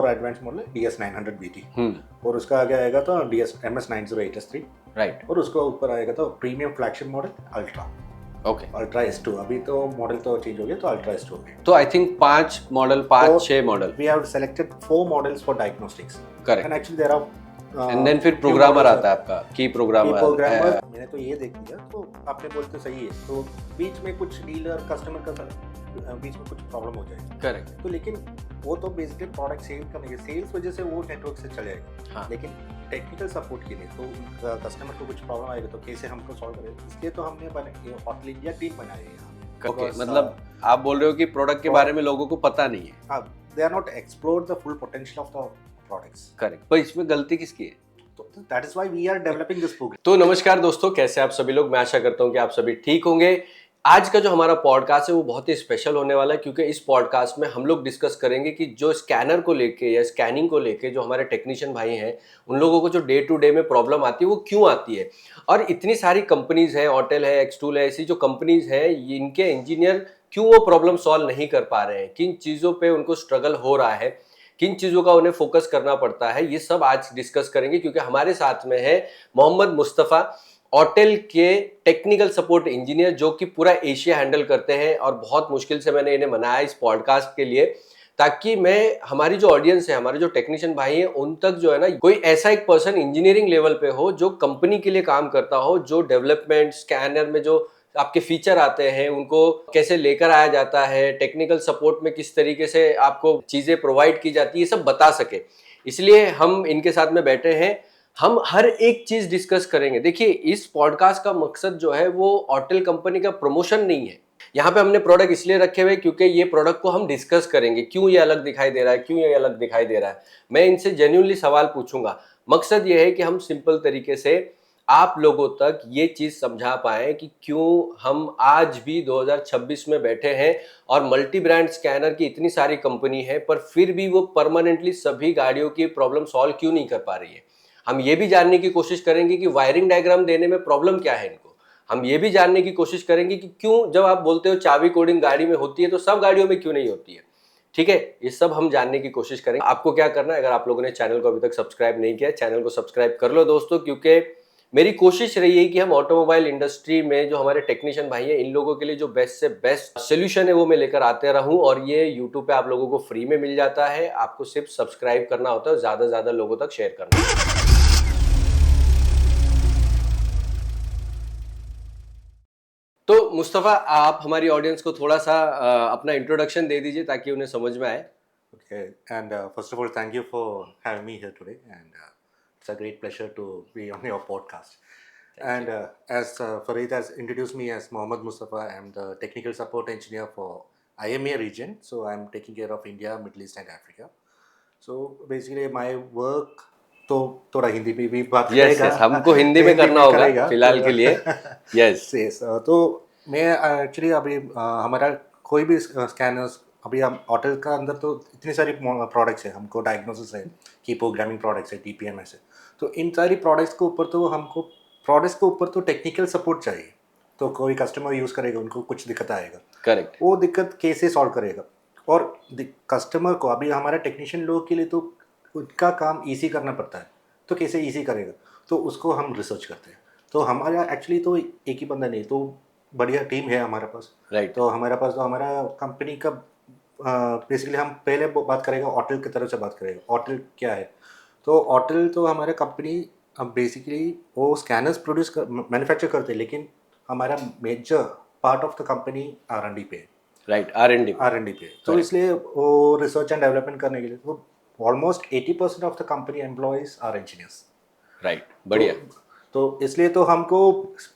और advance model है DS900BT और उसका आगे आएगा तो MS90HS3 राइट और उसको ऊपर आएगा तो premium flagship model ultra okay ultra S2 अभी तो मॉडल तो चेंज हो गया तो अल्ट्रा S2 हो गया तो I think 5-6 model we have selected 4 models for diagnostics correct and actually there are and then फिर प्रोग्रामर आता है आपका की प्रोग्रामर मैंने तो ये देख लिया तो आपने बोलते सही है तो बीच में कुछ डीलर कस्टमर का बीच में कुछ प्रॉब्लम हो जाएगी करेक्ट तो लेकिन वो तो बेसिकली प्रोडक्ट सेल करने के सेल्स वजह से वो नेटवर्क से चल जाएगा हाँ. लेकिन टेक्निकल सपोर्ट के लिए तो कस्टमर को कुछ प्रॉब्लम आएगा तो कैसे हमको सॉल्व करें इसलिए तो हमने होटल इंडिया टीम बनाई है यहाँ ओके मतलब आप बोल रहे हो कि प्रोडक्ट के बारे में लोगों को पता नहीं है हाँ they are not explore the full potential of the products correct पर इसमें गलती किसकी है तो that is why we are developing this program तो नमस्कार दोस्तों कैसे आप सभी लोग मैं आशा करता हूं कि आप सभी ठीक होंगे आज का जो हमारा पॉडकास्ट है वो बहुत ही स्पेशल होने वाला है क्योंकि इस पॉडकास्ट में हम लोग डिस्कस करेंगे कि जो स्कैनर को लेके या स्कैनिंग को लेके जो हमारे टेक्नीशियन भाई हैं उन लोगों को जो डे टू डे में प्रॉब्लम आती है वो क्यों आती है और इतनी सारी कंपनीज हैं ऑटेल है एक्सटूल है ऐसी जो कंपनीज हैं इनके इंजीनियर क्यों वो प्रॉब्लम सॉल्व नहीं कर पा रहे हैं किन चीज़ों पर उनको स्ट्रगल हो रहा है किन चीज़ों का उन्हें फोकस करना पड़ता है ये सब आज डिस्कस करेंगे क्योंकि हमारे साथ में है मोहम्मद मुस्तफ़ा ऑटेल के टेक्निकल सपोर्ट इंजीनियर जो कि पूरा एशिया हैंडल करते हैं और बहुत मुश्किल से मैंने इन्हें मनाया इस पॉडकास्ट के लिए ताकि मैं हमारी जो ऑडियंस है हमारे जो टेक्नीशियन भाई हैं उन तक जो है ना कोई ऐसा एक पर्सन इंजीनियरिंग लेवल पे हो जो कंपनी के लिए काम करता हो जो डेवलपमेंट स्कैनर में जो आपके फीचर आते हैं उनको कैसे लेकर आया जाता है टेक्निकल सपोर्ट में किस तरीके से आपको चीज़ें प्रोवाइड की जाती है ये सब बता सके इसलिए हम इनके साथ में बैठे हैं हम हर एक चीज डिस्कस करेंगे देखिए इस पॉडकास्ट का मकसद जो है वो ऑटेल कंपनी का प्रमोशन नहीं है यहाँ पे हमने प्रोडक्ट इसलिए रखे हुए क्योंकि ये प्रोडक्ट को हम डिस्कस करेंगे क्यों ये अलग दिखाई दे रहा है क्यों ये अलग दिखाई दे रहा है मैं इनसे जेन्युइनली सवाल पूछूंगा मकसद ये है कि हम सिंपल तरीके से आप लोगों तक ये चीज समझा पाए कि क्यों हम आज भी 2026 में बैठे हैं और मल्टी ब्रांड स्कैनर की इतनी सारी कंपनी है पर फिर भी वो परमानेंटली सभी गाड़ियों की प्रॉब्लम सॉल्व क्यों नहीं कर पा रही है हम ये भी जानने की कोशिश करेंगे कि वायरिंग डायग्राम देने में प्रॉब्लम क्या है इनको हम ये भी जानने की कोशिश करेंगे कि क्यों जब आप बोलते हो चाबी कोडिंग गाड़ी में होती है तो सब गाड़ियों में क्यों नहीं होती है ठीक है ये सब हम जानने की कोशिश करेंगे आपको क्या करना है अगर आप लोगों ने चैनल को अभी तक सब्सक्राइब नहीं किया चैनल को सब्सक्राइब कर लो दोस्तों क्योंकि मेरी कोशिश रही है कि हम ऑटोमोबाइल इंडस्ट्री में जो हमारे टेक्नीशियन भाई हैं इन लोगों के लिए जो बेस्ट से बेस्ट सोल्यूशन है वो मैं लेकर आते रहूं और ये यूट्यूब पे आप लोगों को फ्री में मिल जाता है आपको सिर्फ सब्सक्राइब करना होता है और ज्यादा से ज्यादा लोगों तक शेयर करना है तो मुस्तफ़ा आप हमारी ऑडियंस को थोड़ा सा अपना इंट्रोडक्शन दे दीजिए ताकि उन्हें समझ में आए Okay, and first of all, thank you for having me here today, and it's a great pleasure to be on your podcast. And as Fareed has introduced me as Mohammad Mustafa, I am the technical support engineer for IMEA region. So I'm taking care of India, Middle East, and Africa. So basically, my work तो थोड़ा हिंदी में भी बात करेगा हमको हिंदी में करना होगा फिलहाल के लिए यस तो मैं एक्चुअली अभी हमारा कोई भी स्कैनर्स अभी हम होटल का अंदर तो इतनी सारी प्रोडक्ट्स है हमको डायग्नोसिस है की प्रोग्रामिंग प्रोडक्ट्स है TPMS है तो इन सारी प्रोडक्ट्स के ऊपर तो हमको प्रोडक्ट्स के ऊपर तो टेक्निकल सपोर्ट चाहिए तो कोई कस्टमर यूज़ करेगा उनको कुछ दिक्कत आएगा करेक्ट वो दिक्कत कैसे सॉल्व करेगा और कस्टमर को अभी हमारे टेक्नीशियन लोग के लिए तो उनका काम ईजी करना पड़ता है तो कैसे ईजी करेगा तो उसको हम रिसर्च करते हैं तो हमारा एक्चुअली तो एक ही बंदा नहीं तो बढ़िया टीम है हमारे पास राइट तो हमारे पास तो हमारा कंपनी का बेसिकली हम पहले बात करेंगे होटल की तरफ से बात करेंगे होटल क्या है तो होटल तो हमारे कंपनी अब बेसिकली वो स्कैनर्स प्रोड्यूस मैन्युफैक्चर करते हैं लेकिन हमारा major part of the company R&D पे राइट R&D पे तो इसलिए वो रिसर्च एंड डेवलपमेंट करने के लिए तो almost 80% of the company employees are engineers right बढ़िया तो इसलिए तो हमको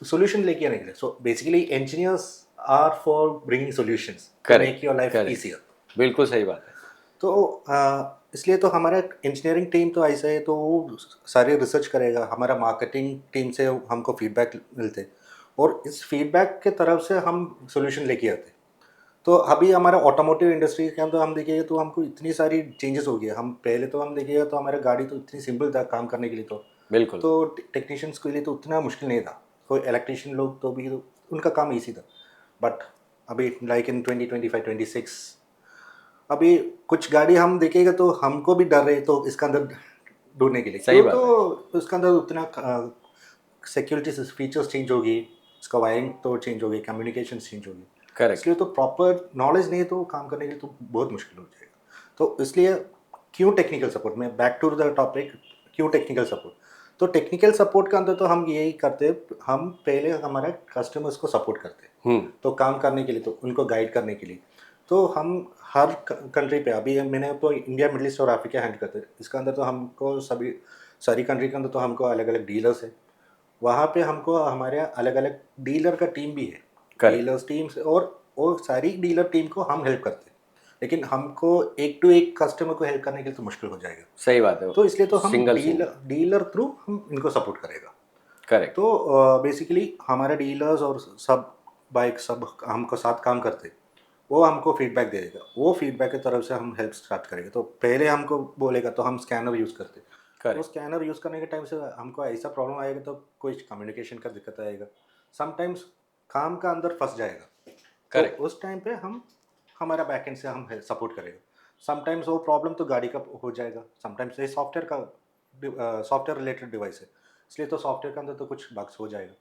सोल्यूशन लेके आने के लिए so basically engineers are for bringing solutions to make your life easier बिल्कुल सही बात है तो इसलिए तो हमारा इंजीनियरिंग टीम तो ऐसा है तो वो सारे रिसर्च करेगा हमारा मार्केटिंग टीम से हमको फीडबैक मिलते और इस फीडबैक के तरफ से हम सोल्यूशन लेके आते तो अभी हमारा ऑटोमोटिव इंडस्ट्री के अंदर हम देखिए तो हमको इतनी सारी चेंजेस हो गई हम पहले तो हम देखिएगा तो हमारा गाड़ी तो इतनी सिंपल था काम करने के लिए तो बिल्कुल तो टेक्नीशियंस के लिए तो उतना मुश्किल नहीं था कोई इलेक्ट्रिशियन लोग तो भी तो उनका काम ईजी था बट अभी लाइक इन 2025-26 अभी कुछ गाड़ी हम देखेगा तो हमको भी डर रहे तो इसका अंदर ढूंढने के लिए सही क्यों बात तो इसका अंदर उतना सिक्योरिटी फीचर्स चेंज होगी, इसका वायरिंग तो चेंज होगी, कम्युनिकेशन चेंज होगी। करेक्ट। इसलिए तो प्रॉपर नॉलेज नहीं है तो काम करने के लिए तो बहुत मुश्किल हो जाएगा। तो इसलिए क्यों टेक्निकल सपोर्ट, मैं बैक टू द टॉपिक, क्यों टेक्निकल सपोर्ट। तो टेक्निकल सपोर्ट का अंदर तो हम यही करते, हम पहले हमारे कस्टमर्स को सपोर्ट करते तो काम करने के लिए, तो उनको गाइड करने के लिए। तो हम हर कंट्री पे, अभी मैंने तो इंडिया, मिडिल ईस्ट और अफ्रीका हैंड करते हैं, इसका अंदर तो हमको सभी सारी कंट्री के अंदर तो हमको अलग अलग डीलर्स है, वहाँ पे हमको हमारे अलग अलग डीलर का टीम भी है, करेक्ट। डीलर्स टीम से, और वो सारी डीलर टीम को हम हेल्प करते हैं। लेकिन हमको एक टू एक कस्टमर को हेल्प करने के लिए तो मुश्किल हो जाएगा, सही बात है। तो इसलिए तो हम सिंगल डीलर थ्रू हम इनको सपोर्ट करेगा। करेक्ट। तो बेसिकली हमारे डीलर्स और सब बाइक सब हमको साथ काम करते, वो हमको फीडबैक दे देगा, वो फीडबैक की तरफ से हम हेल्प स्टार्ट करेंगे। तो पहले हमको बोलेगा तो हम स्कैनर यूज़ करते, तो करेक्ट। स्कैनर यूज़ करने के टाइम से हमको ऐसा प्रॉब्लम आएगा तो कोई कम्युनिकेशन का दिक्कत आएगा, समटाइम्स काम का अंदर फंस जाएगा, तो करेक्ट। उस टाइम पे हम हमारा बैकएंड से हम सपोर्ट करेगा। समटाइम्स वो प्रॉब्लम तो गाड़ी का हो जाएगा, समटाइम्स ये सॉफ्टवेयर का सॉफ्टवेयर रिलेटेड डिवाइस है, इसलिए तो सॉफ्टवेयर के अंदर तो कुछ बग्स हो जाएगा,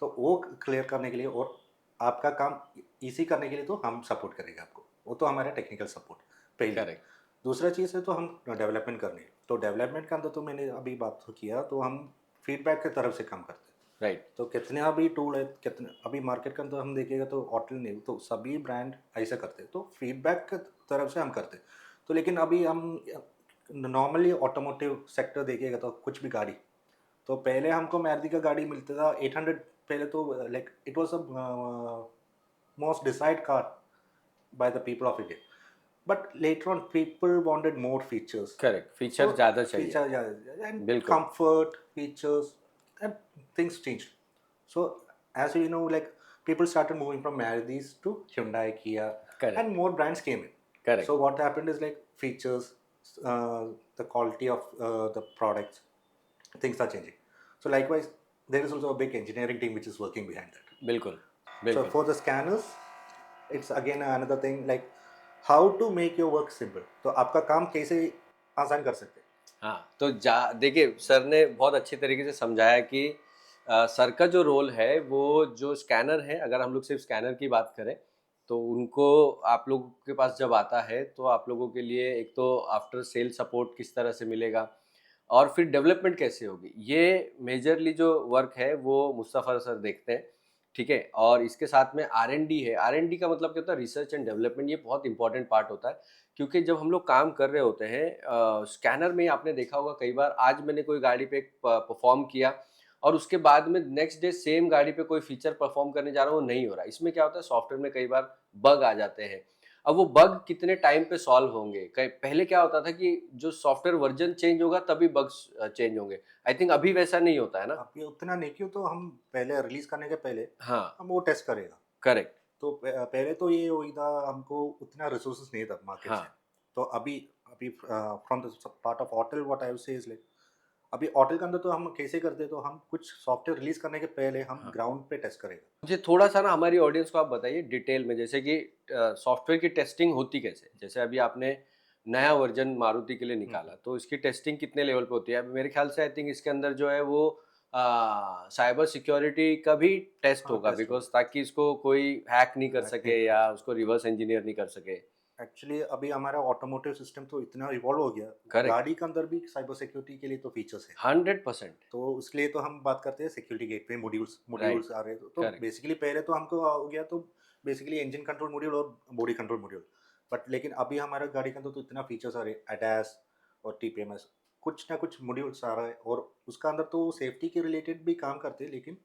तो वो क्लियर करने के लिए और आपका काम इजी करने के लिए तो हम सपोर्ट करेंगे आपको, वो तो हमारा टेक्निकल सपोर्ट पहले। करेक्ट। दूसरा चीज़ है तो हम डेवलपमेंट करनी है, तो डेवलपमेंट के अंदर तो मैंने अभी बात तो किया, तो हम फीडबैक की तरफ से काम करते हैं। राइट। तो कितने अभी टूल है, कितने अभी मार्केट के अंदर हम देखेगा तो ऑटल नहीं, तो सभी ब्रांड ऐसा करते हैं, तो फीडबैक की तरफ से हम करते हैं। तो लेकिन अभी हम नॉर्मली ऑटोमोटिव सेक्टर देखिएगा तो कुछ भी गाड़ी, तो पहले हमको मारुति का गाड़ी मिलता था 800, पहले तो like it was a most decide car by the people of India. But later on, people wanted more features. Correct. Feature So ज़्यादा चाहिए। feature, yeah, and बिल्कुल। comfort, features, and things changed. So as we know, like people started moving from Marudis to Hyundai, Kia, correct. and more brands came in. Correct. So what happened is like features, the quality of the products, things are changing. So likewise, there is also a big engineering team which is working behind that. बिल्कुल। So बिल्कुल। for the scanners, it's again another thing like how to make your work simple. तो आपका काम कैसे आसान कर सकते हैं। हाँ, तो देखिए सर ने बहुत अच्छे तरीके से समझाया कि सर का जो रोल है वो जो स्कैनर है, अगर हम लोग सिर्फ स्कैनर की बात करें तो उनको आप लोगों के पास जब आता है तो आप लोगों के लिए एक तो आफ्टर सेल सपोर्ट किस तरह से मिलेगा और फिर डेवलपमेंट कैसे होगी, ये मेजरली जो वर्क है वो मुस्तफ़ा सर देखते हैं। ठीक है, और इसके साथ में R&D है। R&D का मतलब क्या होता है, रिसर्च एंड डेवलपमेंट, ये बहुत इंपॉर्टेंट पार्ट होता है क्योंकि जब हम लोग काम कर रहे होते हैं स्कैनर में, आपने देखा होगा कई बार, आज मैंने कोई गाड़ी पे परफॉर्म किया और उसके बाद में नेक्स्ट डे सेम गाड़ी पे कोई फीचर परफॉर्म करने जा रहा हूँ, वो नहीं हो रहा। इसमें क्या होता है, सॉफ्टवेयर में कई बार बग आ जाते हैं। अब वो बग कितने टाइम पे सॉल्व होंगे, पहले क्या होता था कि जो सॉफ्टवेयर वर्जन चेंज होगा तभी बग्स चेंज होंगे। आई थिंक अभी वैसा नहीं होता है ना। आप ये उतना नहीं, क्यों तो हम पहले रिलीज करने के पहले हाँ। हम वो टेस्ट करेगा। करेक्ट। तो पहले तो ये हुई था, हमको उतना रिसोर्सेज नहीं था मार्केट से। हाँ। तो अभी अभी from the part of hotel what I will से इज लाइक, अभी होटल के अंदर तो हम कैसे करते हैं, तो हम कुछ सॉफ्टवेयर रिलीज करने के पहले हम हाँ। ग्राउंड पे टेस्ट करेगा। मुझे थोड़ा सा ना हमारी ऑडियंस को आप बताइए डिटेल में, जैसे कि सॉफ्टवेयर की टेस्टिंग होती कैसे, जैसे अभी आपने नया वर्जन मारुति के लिए निकाला तो इसकी टेस्टिंग कितने लेवल पे होती है। अब मेरे ख्याल से आई थिंक इसके अंदर जो है वो साइबर सिक्योरिटी का भी टेस्ट हाँ होगा, टेस्ट बिकॉज होगा, ताकि इसको कोई हैक नहीं कर हैक नहीं सके कर या सकते। उसको रिवर्स इंजीनियर नहीं कर सके। एक्चुअली अभी हमारा ऑटोमोटिव सिस्टम तो इतना इवॉल्व हो गया, करेक्ट। गाड़ी के अंदर भी साइबर सिक्योरिटी के लिए तो फीचर्स है। 100%। तो उसके लिए तो हम बात करते हैं security gateway modules right. Modules आ रहे हैं, तो करेक्ट। बेसिकली पहले तो हमको हो गया तो बेसिकली इंजन कंट्रोल मॉड्यूल और बॉडी कंट्रोल मॉड्यूल। बट लेकिन अभी हमारा गाड़ी के अंदर तो इतना फीचर्स आ रहे हैं, एडैस और टीपीएमएस, कुछ ना कुछ मॉड्यूल्स आ रहा है, और उसका अंदर तो सेफ्टी के रिलेटेड भी काम करते हैं, लेकिन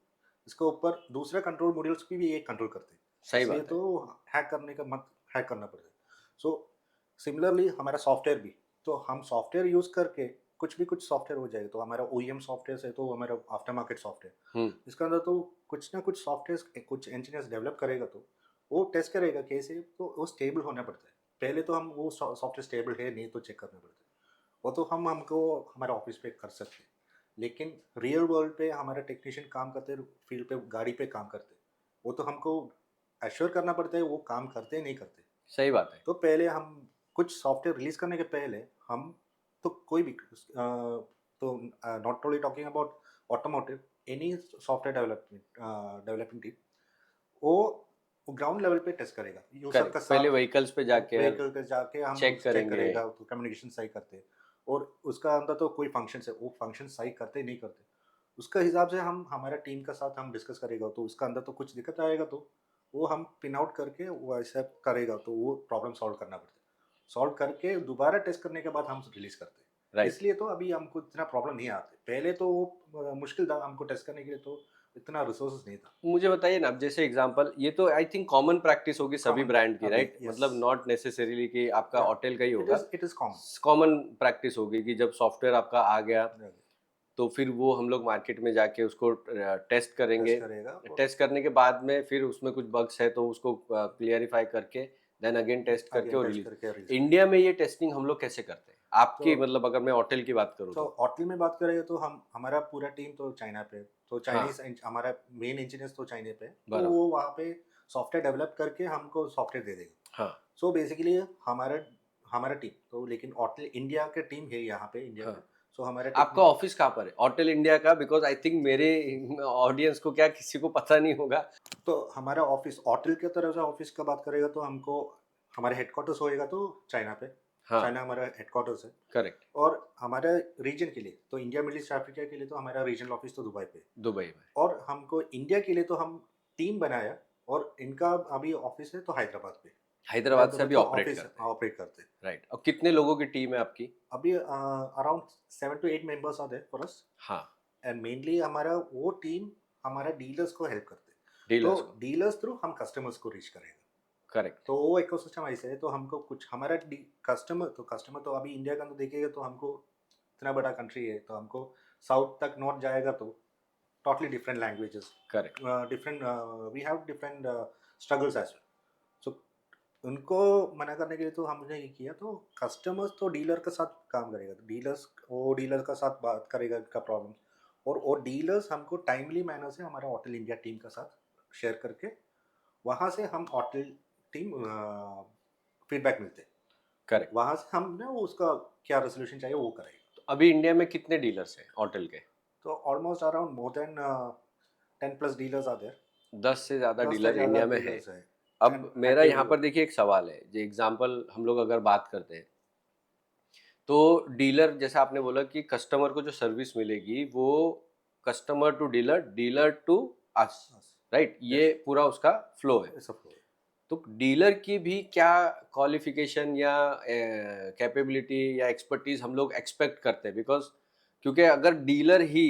इसके ऊपर दूसरा कंट्रोल मॉड्यूल्स भी ये कंट्रोल करते हैं, सही इसलिए बात है। तो हैक करने का मत हैक करना पड़ता है। सो सिमिलरली हमारा सॉफ्टवेयर भी, तो हम सॉफ्टवेयर यूज़ करके कुछ सॉफ्टवेयर हो जाएगा, तो हमारा ओईएम सॉफ्टवेयर है, तो हमारा आफ्टर मार्केट सॉफ्टवेयर, हम्म। इसके अंदर तो कुछ ना कुछ सॉफ्टवेयर कुछ इंजीनियर्स डेवलप करेगा, तो वो टेस्ट करेगा कैसे, तो वो स्टेबल होना पड़ता है। पहले तो हम वो सॉफ्टवेयर स्टेबल है नहीं तो चेक करना पड़ता है, वो तो हमको हमारे ऑफिस पे कर सकते हैं, लेकिन रियल वर्ल्ड पे हमारे टेक्नीशियन काम करते हैं, फील्ड पे गाड़ी पे काम करते हैं, वो तो हमको एश्योर करना पड़ता है वो काम करते हैं नहीं करते। सही बात है। तो पहले हम कुछ सॉफ्टवेयर रिलीज करने के पहले हम तो कोई भी तो not only talking about automotive, any software developing team वो ग्राउंड लेवल पे टेस्ट करेगा यूजर करेक्ट, का पहले साथ, व्हीकल्स पे जाके व्हीकल पे जाके हम चेक चेक करेंगे। करेगा तो कम्युनिकेशन सही करते, और उसका अंदर तो कोई फंक्शन है वो फंक्शन सही करते नहीं करते, उसका हिसाब से हम हमारा टीम का साथ हम डिस्कस करेगा, तो उसका अंदर तो कुछ दिक्कत आएगा तो वो हम पिन आउट करके वो ऐसा करेगा, तो वो प्रॉब्लम सॉल्व करना पड़ता है, सॉल्व करके दोबारा टेस्ट करने के बाद हम रिलीज करते हैं। राइट। इसलिए तो अभी हमको इतना प्रॉब्लम नहीं आते, पहले तो वो मुश्किल था हमको टेस्ट करने के लिए, तो इतना रिसोर्सेज नहीं था। मुझे बताइए ना, अब जैसे एग्जांपल, ये तो आई थिंक कॉमन प्रैक्टिस होगी सभी कॉमन ब्रांड की, अभी राइट? यस, मतलब नॉट नेसेसरीली कि आपका होटल का ही होगा, it is common. Common practice होगी कि जब सॉफ्टवेयर आपका आ गया तो फिर वो हम लोग मार्केट में जाके उसको टेस्ट करेंगे। टेस्ट करेगा टेस्ट करने के बाद में फिर उसमें कुछ बग्स है तो उसको क्लियरिफाई करके देन अगेन टेस्ट करके अगेन और टेस्ट रिलीज। करके release इंडिया में ये टेस्टिंग हम लोग कैसे करते हैं आपकी, तो मतलब अगर मैं होटल की बात करूँ तो तो? होटल में बात करेंगे तो हम हमारा पूरा टीम तो चाइना पे, तो हाँ, चाइनीज हमारा मेन इंजीनियर्स तो चाइना पे, तो बराबर। वो वहाँ पे सॉफ्टवेयर डेवलप करके हमको सॉफ्टवेयर दे देगा। हाँ, सो बेसिकली हमारा हमारा टीम तो, लेकिन होटल इंडिया के टीम है यहाँ पे इंडिया हाँ। में, सो हमारा आपका ऑफिस कहाँ पर है होटल इंडिया का? बिकॉज आई थिंक मेरे ऑडियंस को क्या किसी को पता नहीं होगा। तो हमारा ऑफिस होटल की तरफ से ऑफिस का बात करेगा तो हमको हमारे हेडक्वार्टर्स होएगा तो चाइना पे, हाँ, चाइना हमारा हेडक्वार्टर्स है। करेक्ट। और हमारे रीजन के लिए तो इंडिया मिडिल ईस्ट अफ्रीका के लिए तो हमारा रीजनल ऑफिस तो दुबई पे है। दुबई में। और हमको इंडिया के लिए तो हम टीम बनाया, और इनका अभी ऑफिस है तो हैदराबाद पे, हैदराबाद से हैदराबाद अभी तो ऑपरेट ऑफिस करते हैं, ऑपरेट करते हैं। राइट? और कितने लोगों की टीम है आपकी? अभी अराउंड 7 to 8 मेंबर्स आते हैं फॉर अस, हाँ, एंड मेनली हमारा वो टीम हमारा डीलर्स को हेल्प करते हैं, तो डीलर्स को। डीलर्स थ्रू हम कस्टमर्स को रीच करेंगे। करेक्ट। तो वो इकोसिस्टम ऐसे है, तो हमको कुछ हमारा कस्टमर तो अभी इंडिया का तो देखेगा तो हमको इतना बड़ा कंट्री है, तो हमको साउथ तक नॉर्थ जाएगा तो totally different languages, correct. Different we have different struggles as well. So उनको मना करने के लिए तो हमने ये किया, तो कस्टमर्स तो डीलर के साथ काम करेगा, तो डीलर्स वो डीलर का साथ बात करेगा इनका प्रॉब्लम, और वो डीलर्स हमको टाइमली मैनर से हमारा होटल इंडिया टीम के साथ शेयर करके वहाँ से हम होटल टीम फीडबैक मिलते हैं, करेक्ट। वहाँ से हम ना वो उसका क्या रेजोल्यूशन चाहिए वो करेंगे। तो अभी इंडिया में कितने डीलर्स हैं होटल के? तो almost around more than 10+ dealers are there, 10 से ज़्यादा 10 से डीलर ज़्यादा इंडिया में है। डीलर्स है एंड अब मेरा यहाँ एक्टिव। पर देखिए एक सवाल है, जो एग्जांपल हम लोग अगर बात करते हैं तो डीलर, जैसा आपने बोला कि कस्टमर को जो सर्विस मिलेगी वो customer to dealer, dealer to us, right? ये पूरा उसका फ्लो है। तो डीलर की भी क्या क्वालिफिकेशन या कैपेबिलिटी या एक्सपर्टीज हम लोग एक्सपेक्ट करते हैं? बिकॉज क्योंकि अगर डीलर ही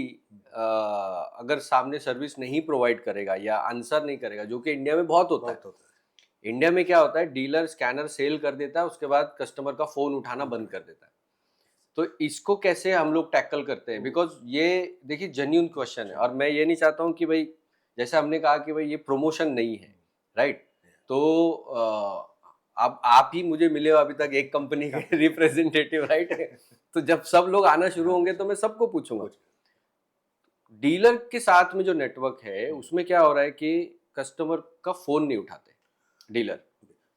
अगर सामने सर्विस नहीं प्रोवाइड करेगा या आंसर नहीं करेगा, जो कि इंडिया में बहुत होता है। बहुत होता है। इंडिया में क्या होता है, डीलर स्कैनर सेल कर देता है, उसके बाद कस्टमर का फोन उठाना बंद कर देता है। तो इसको कैसे हम लोग टैकल करते हैं? बिकॉज ये देखिए जेन्युइन क्वेश्चन है, और मैं ये नहीं चाहता हूँ कि भाई, जैसे हमने कहा कि भाई ये प्रमोशन नहीं है, राइट? तो अब आप ही मुझे मिले हो अभी तक एक कंपनी के रिप्रेजेंटेटिव, राइट? तो जब सब लोग आना शुरू होंगे तो मैं सबको पूछूंगा, डीलर के साथ में जो नेटवर्क है उसमें क्या हो रहा है कि कस्टमर का फोन नहीं उठाते डीलर।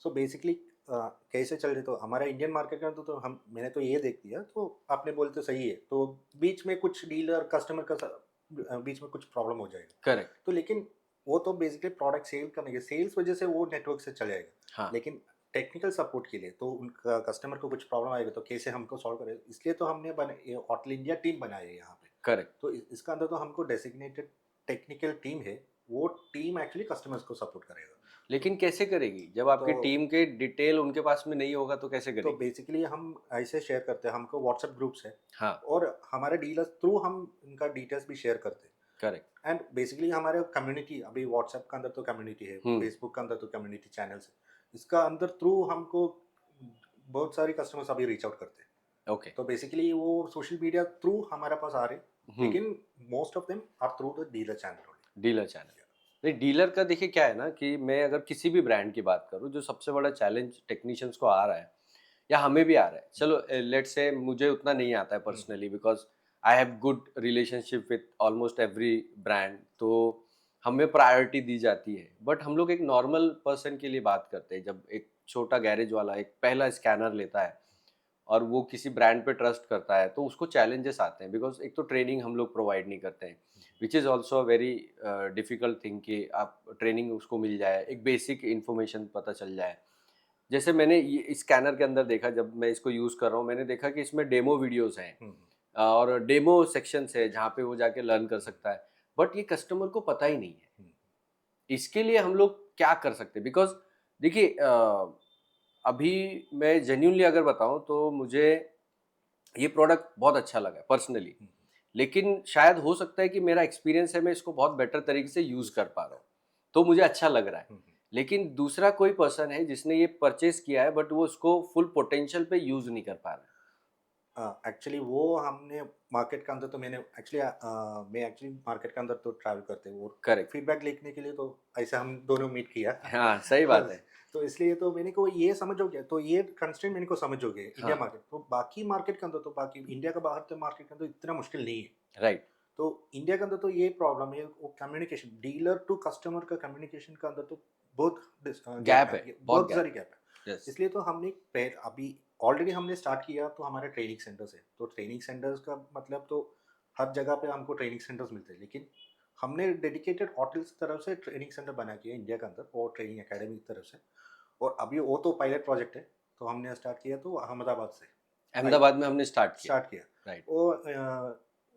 सो बेसिकली कैसे चल रहे, तो हमारा इंडियन मार्केट में तो हम मैंने तो ये देख लिया, तो आपने बोले तो सही है, तो बीच में कुछ डीलर कस्टमर का बीच में कुछ प्रॉब्लम हो जाएगा, करेक्ट। तो लेकिन वो तो बेसिकली प्रोडक्ट सेल करने के सेल्स वजह से वो नेटवर्क से चल जाएगा, हाँ, लेकिन टेक्निकल सपोर्ट के लिए तो उनका कस्टमर को कुछ प्रॉब्लम आएगा तो कैसे हमको सॉल्व करें, इसलिए तो हमने होटल इंडिया टीम बनाई है यहाँ पे। करेक्ट। तो इसका अंदर तो हमको डेसिग्नेटेड टेक्निकल टीम है, वो टीम एक्चुअली कस्टमर्स को सपोर्ट करेगा। लेकिन कैसे करेगी जब आपकी तो टीम के डिटेल उनके पास में नहीं होगा, तो कैसे तो करेगी? बेसिकली हम ऐसे शेयर करते हैं, हमको व्हाट्सएप ग्रुप्स है, हाँ, और हमारे डीलर्स थ्रू हम इनका डिटेल्स भी शेयर करते हैं, करेक्ट। एंड बेसिकली हमारे कम्युनिटी अभी व्हाट्सएप का अंदर तो कम्युनिटी है, फेसबुक का अंदर तो कम्युनिटी चैनल्स है, इसका अंदर थ्रू हमको बहुत सारे कस्टमर्स अभी रीच आउट करते हैं। ओके। तो बेसिकली वो सोशल मीडिया थ्रू हमारे पास आ रहे, लेकिन most of them are through the dealer channel. Dealer channel. नहीं, डीलर का देखिए क्या है ना कि मैं अगर किसी भी ब्रांड की बात करूं, जो सबसे बड़ा चैलेंज टेक्नीशियंस को आ रहा है या हमें भी आ रहा है, चलो लेट्स से मुझे उतना नहीं आता है personally, because I have good relationship with almost every brand. तो हमें प्रायोरिटी दी जाती है, बट हम लोग एक नॉर्मल पर्सन के लिए बात करते हैं। जब एक छोटा गैरेज वाला एक पहला स्कैनर लेता है और वो किसी ब्रांड पे ट्रस्ट करता है, तो उसको चैलेंजेस आते हैं, बिकॉज एक तो ट्रेनिंग हम लोग प्रोवाइड नहीं करते हैं, which is also a very difficult thing कि आप ट्रेनिंग उसको मिल जाए, एक बेसिक इन्फॉर्मेशन पता चल जाए। जैसे मैंने ये स्कैनर के अंदर देखा, जब मैं इसको यूज़ कर रहा हूँ, मैंने देखा कि इसमें डेमो वीडियोस हैं और डेमो सेक्शंस है जहाँ पे वो जाके लर्न कर सकता है, बट ये कस्टमर को पता ही नहीं है। इसके लिए हम लोग क्या कर सकते हैं? बिकॉज देखिए अभी मैं जेन्युइनली अगर बताऊं तो मुझे ये प्रोडक्ट बहुत अच्छा लगा पर्सनली, लेकिन शायद हो सकता है कि मेरा एक्सपीरियंस है, मैं इसको बहुत बेटर तरीके से यूज़ कर पा रहा हूँ, तो मुझे अच्छा लग रहा है। लेकिन दूसरा कोई पर्सन है जिसने ये परचेज किया है, बट वो उसको फुल पोटेंशियल पे यूज़ नहीं कर पा रहा है। एक्चुअली वो हमने मार्केट के अंदर तो मैंने मैं एक्चुअली मार्केट के अंदर तो ट्रैवल करते हैं और करेक्ट। फीडबैक लिखने के लिए तो ऐसे हम दोनों मीट किया हाँ, सही बात है। तो इसलिए तो मैंने को ये समझ हो गया, तो ये कंस्ट्रेंट मैंने को समझ हो गया इंडिया हाँ, मार्केट, तो बाकी मार्केट के अंदर तो बाकी इंडिया का बाहर के मार्केट के अंदर इतना मुश्किल नहीं है। राइट। तो इंडिया के अंदर तो ये प्रॉब्लम है, वो कम्युनिकेशन डीलर टू कस्टमर का कम्युनिकेशन के अंदर तो बहुत गैप गैप है, है, बहुत बहुत गैप सारी गैप है। है। यस। इसलिए तो हमने अभी ऑलरेडी हमने स्टार्ट किया, तो हमारे ट्रेनिंग सेंटर्स है, तो ट्रेनिंग सेंटर्स का मतलब तो हर जगह पे हमको ट्रेनिंग सेंटर्स मिलते हैं, लेकिन हमने डेडिकेटेड होटल्स की तरफ से ट्रेनिंग सेंटर बना किया इंडिया के अंदर और ट्रेनिंग एकेडमी की तरफ से। और अभी वो तो पायलट प्रोजेक्ट है, तो हमने स्टार्ट किया तो अहमदाबाद से अहमदाबाद में हमने स्टार्ट किया। स्टार्ट किया। राइट।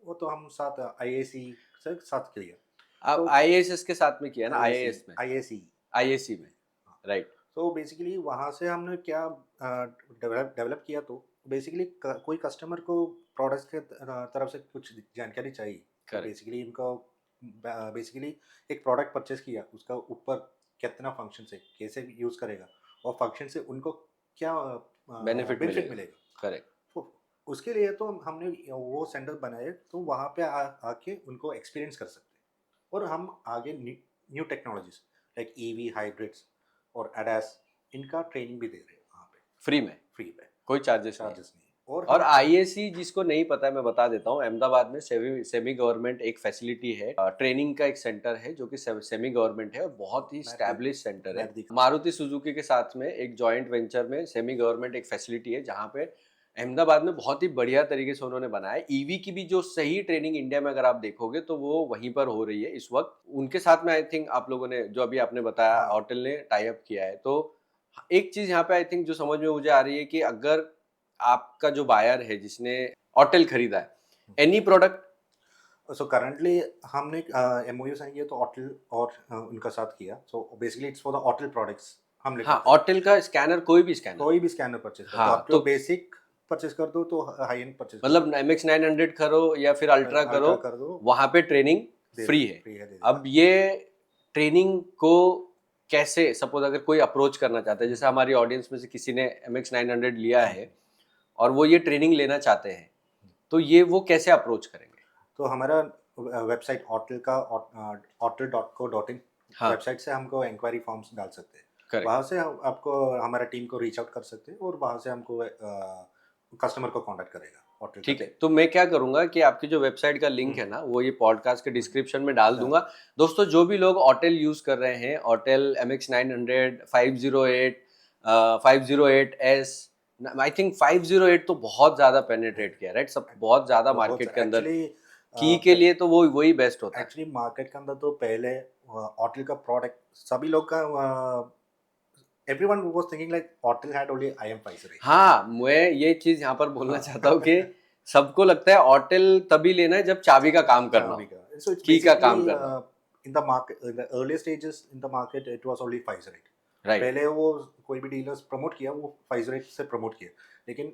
वो तो हम साथ आईएसी से साथ किया। आप तो आईएएस के साथ में किया ना, आईएसी आईएएस में, आईएसी आईएसी में। राइट। तो बेसिकली वहाँ से हमने क्या डेवलप किया, तो बेसिकली कोई कस्टमर को प्रोडक्ट्स के तरफ से कुछ जानकारी चाहिए, तो करेक्ट। बेसिकली इनको बेसिकली एक प्रोडक्ट परचेज किया, उसका ऊपर कितना फंक्शन है, कैसे यूज़ करेगा और फंक्शन से उनको क्या बेनिफिट बेनिफिट मिलेगा। मिलेगा। करेक्ट। तो उसके लिए तो हमने वो सेंटर बनाए, तो वहाँ पे आके उनको एक्सपीरियंस कर सकते हैं। और हम आगे new technologies like EV hybrids और एडास, इनका ट्रेनिंग भी दे रहे हैं वहाँ पे फ्री में, फ्री पे, कोई चार्जेस नहीं है। चार्जेस नहीं है। और और हम आईएसी जिसको नहीं पता है, मैं बता देता हूँ, अहमदाबाद में सेमी गवर्नमेंट एक फैसिलिटी है, ट्रेनिंग का एक सेंटर है जो कि सेमी गवर्नमेंट है और बहुत ही स्टैब्लिश सेंटर है। मारुति सुजुकी के साथ में एक जॉइंट वेंचर में सेमी गवर्नमेंट एक फैसिलिटी है, जहाँ पे अहमदाबाद में बहुत ही बढ़िया तरीके से उन्होंने बनाया। ईवी की भी जो सही ट्रेनिंग इंडिया में अगर आप देखोगे तो वो वहीं पर हो रही है इस वक्त। उनके साथ में आई थिंक आप लोगों ने, जो अभी आपने बताया, हाँ, होटल ने टाई अप किया है। तो एक चीज यहाँ पे आई थिंक जो समझ में मुझे आ रही है कि अगर आपका जो बायर है जिसने होटल खरीदा है, एनी प्रोडक्ट, सो करंटली हमने एमओयू साइन किया तो होटल और उनका साथ किया, so basically it's for the hotel products हम लेकर हाँ, होटल का स्कैनर, कोई भी स्कैनर, कोई भी स्कैनर परचेज कर दो, हाँ, आप जो तो बेसिक परचेज कर दो तो हाई एंड परचेज कर मतलब MX900 करो या फिर अल्ट्रा दो, करो, अल्ट्रा कर दो, वहां पे ट्रेनिंग फ्री है। फ्री है, दे अब देगा। ये ट्रेनिंग को कैसे, सपोज अगर कोई अप्रोच करना चाहता है, जैसे हमारी ऑडियंस में से किसी ने MX900 लिया है और वो ये ट्रेनिंग लेना चाहते हैं, तो ये वो कैसे अप्रोच करेंगे? तो हमारा वेबसाइट होटल का hotel.co.in हाँ, वेबसाइट से हमको इंक्वायरी फॉर्म्स डाल सकते हैं, करेक्ट। वहाँ से आपको हमारा टीम को रीच आउट कर सकते हैं और वहाँ से हमको कस्टमर को कांटेक्ट करेगा होटल का ठीक है, टीम। तो मैं क्या करूंगा कि आपकी जो वेबसाइट का लिंक है ना, वो ये पॉडकास्ट के डिस्क्रिप्शन में डाल दूंगा। दोस्तों, जो भी लोग ऑटेल यूज कर रहे हैं, ऑटेल MX900, 508, 508S, आई थिंक 508 तो बहुत ज्यादा पेनिट्रेट किया, राइट, सब बहुत ज्यादा मार्केट के अंदर एक्चुअली की के लिए तो वो वही बेस्ट होता है। एक्चुअली मार्केट के अंदर तो पहले होटल का प्रोडक्ट सभी लोग का everyone was thinking like hotel had only IM508। हाँ, मैं ये चीज यहाँ पर बोलना चाहता हूँ कि सबको लगता है होटल तभी लेना है जब चाबी का काम करना हो, So it's की का basically काम करना हो। in the market, in the early stages in the market it was only Pfizer. Right. पहले वो कोई भी डीलर्स प्रमोट किया, वो Pfizer से प्रमोट किया, लेकिन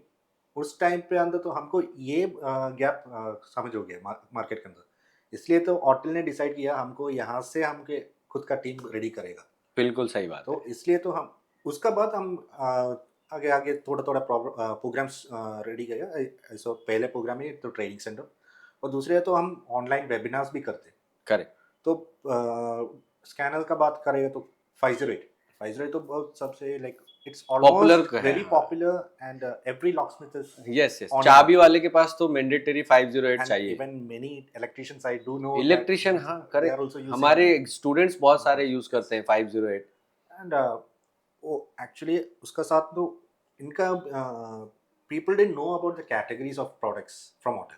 उस टाइम पे अंदर तो हमको ये गैप समझ हो गया मार्केट के अंदर, इसलिए तो होटल ने डिसाइड किया हमको यहाँ से हमके खुद का टीम रेडी करेगा। बिल्कुल सही बात है। तो इसलिए तो हम उसका बाद हम आगे आगे थोड़ा थोड़ा प्रोग्राम्स रेडी किया। ऐसा पहले प्रोग्राम ही तो ट्रेनिंग सेंटर, और दूसरे तो हम ऑनलाइन वेबिनार्स भी करते हैं। करेक्ट। तो स्कैनर का बात करेगा तो फाइजर एट तो बहुत सबसे लाइक it's Popular almost है, very हाँ। popular, and every locksmith is yes yes, on it. चाबी वाले के पास तो मैंडेटरी 508 And चाहिए। even many electricians I do know electrician, that हाँ they are correct, also using हमारे that. स्टूडेंट्स बहुत सारे यूज करते हैं 508। And वो एक्चुअली उसका साथ तो इनका people didn't know about the categories of products from hotel,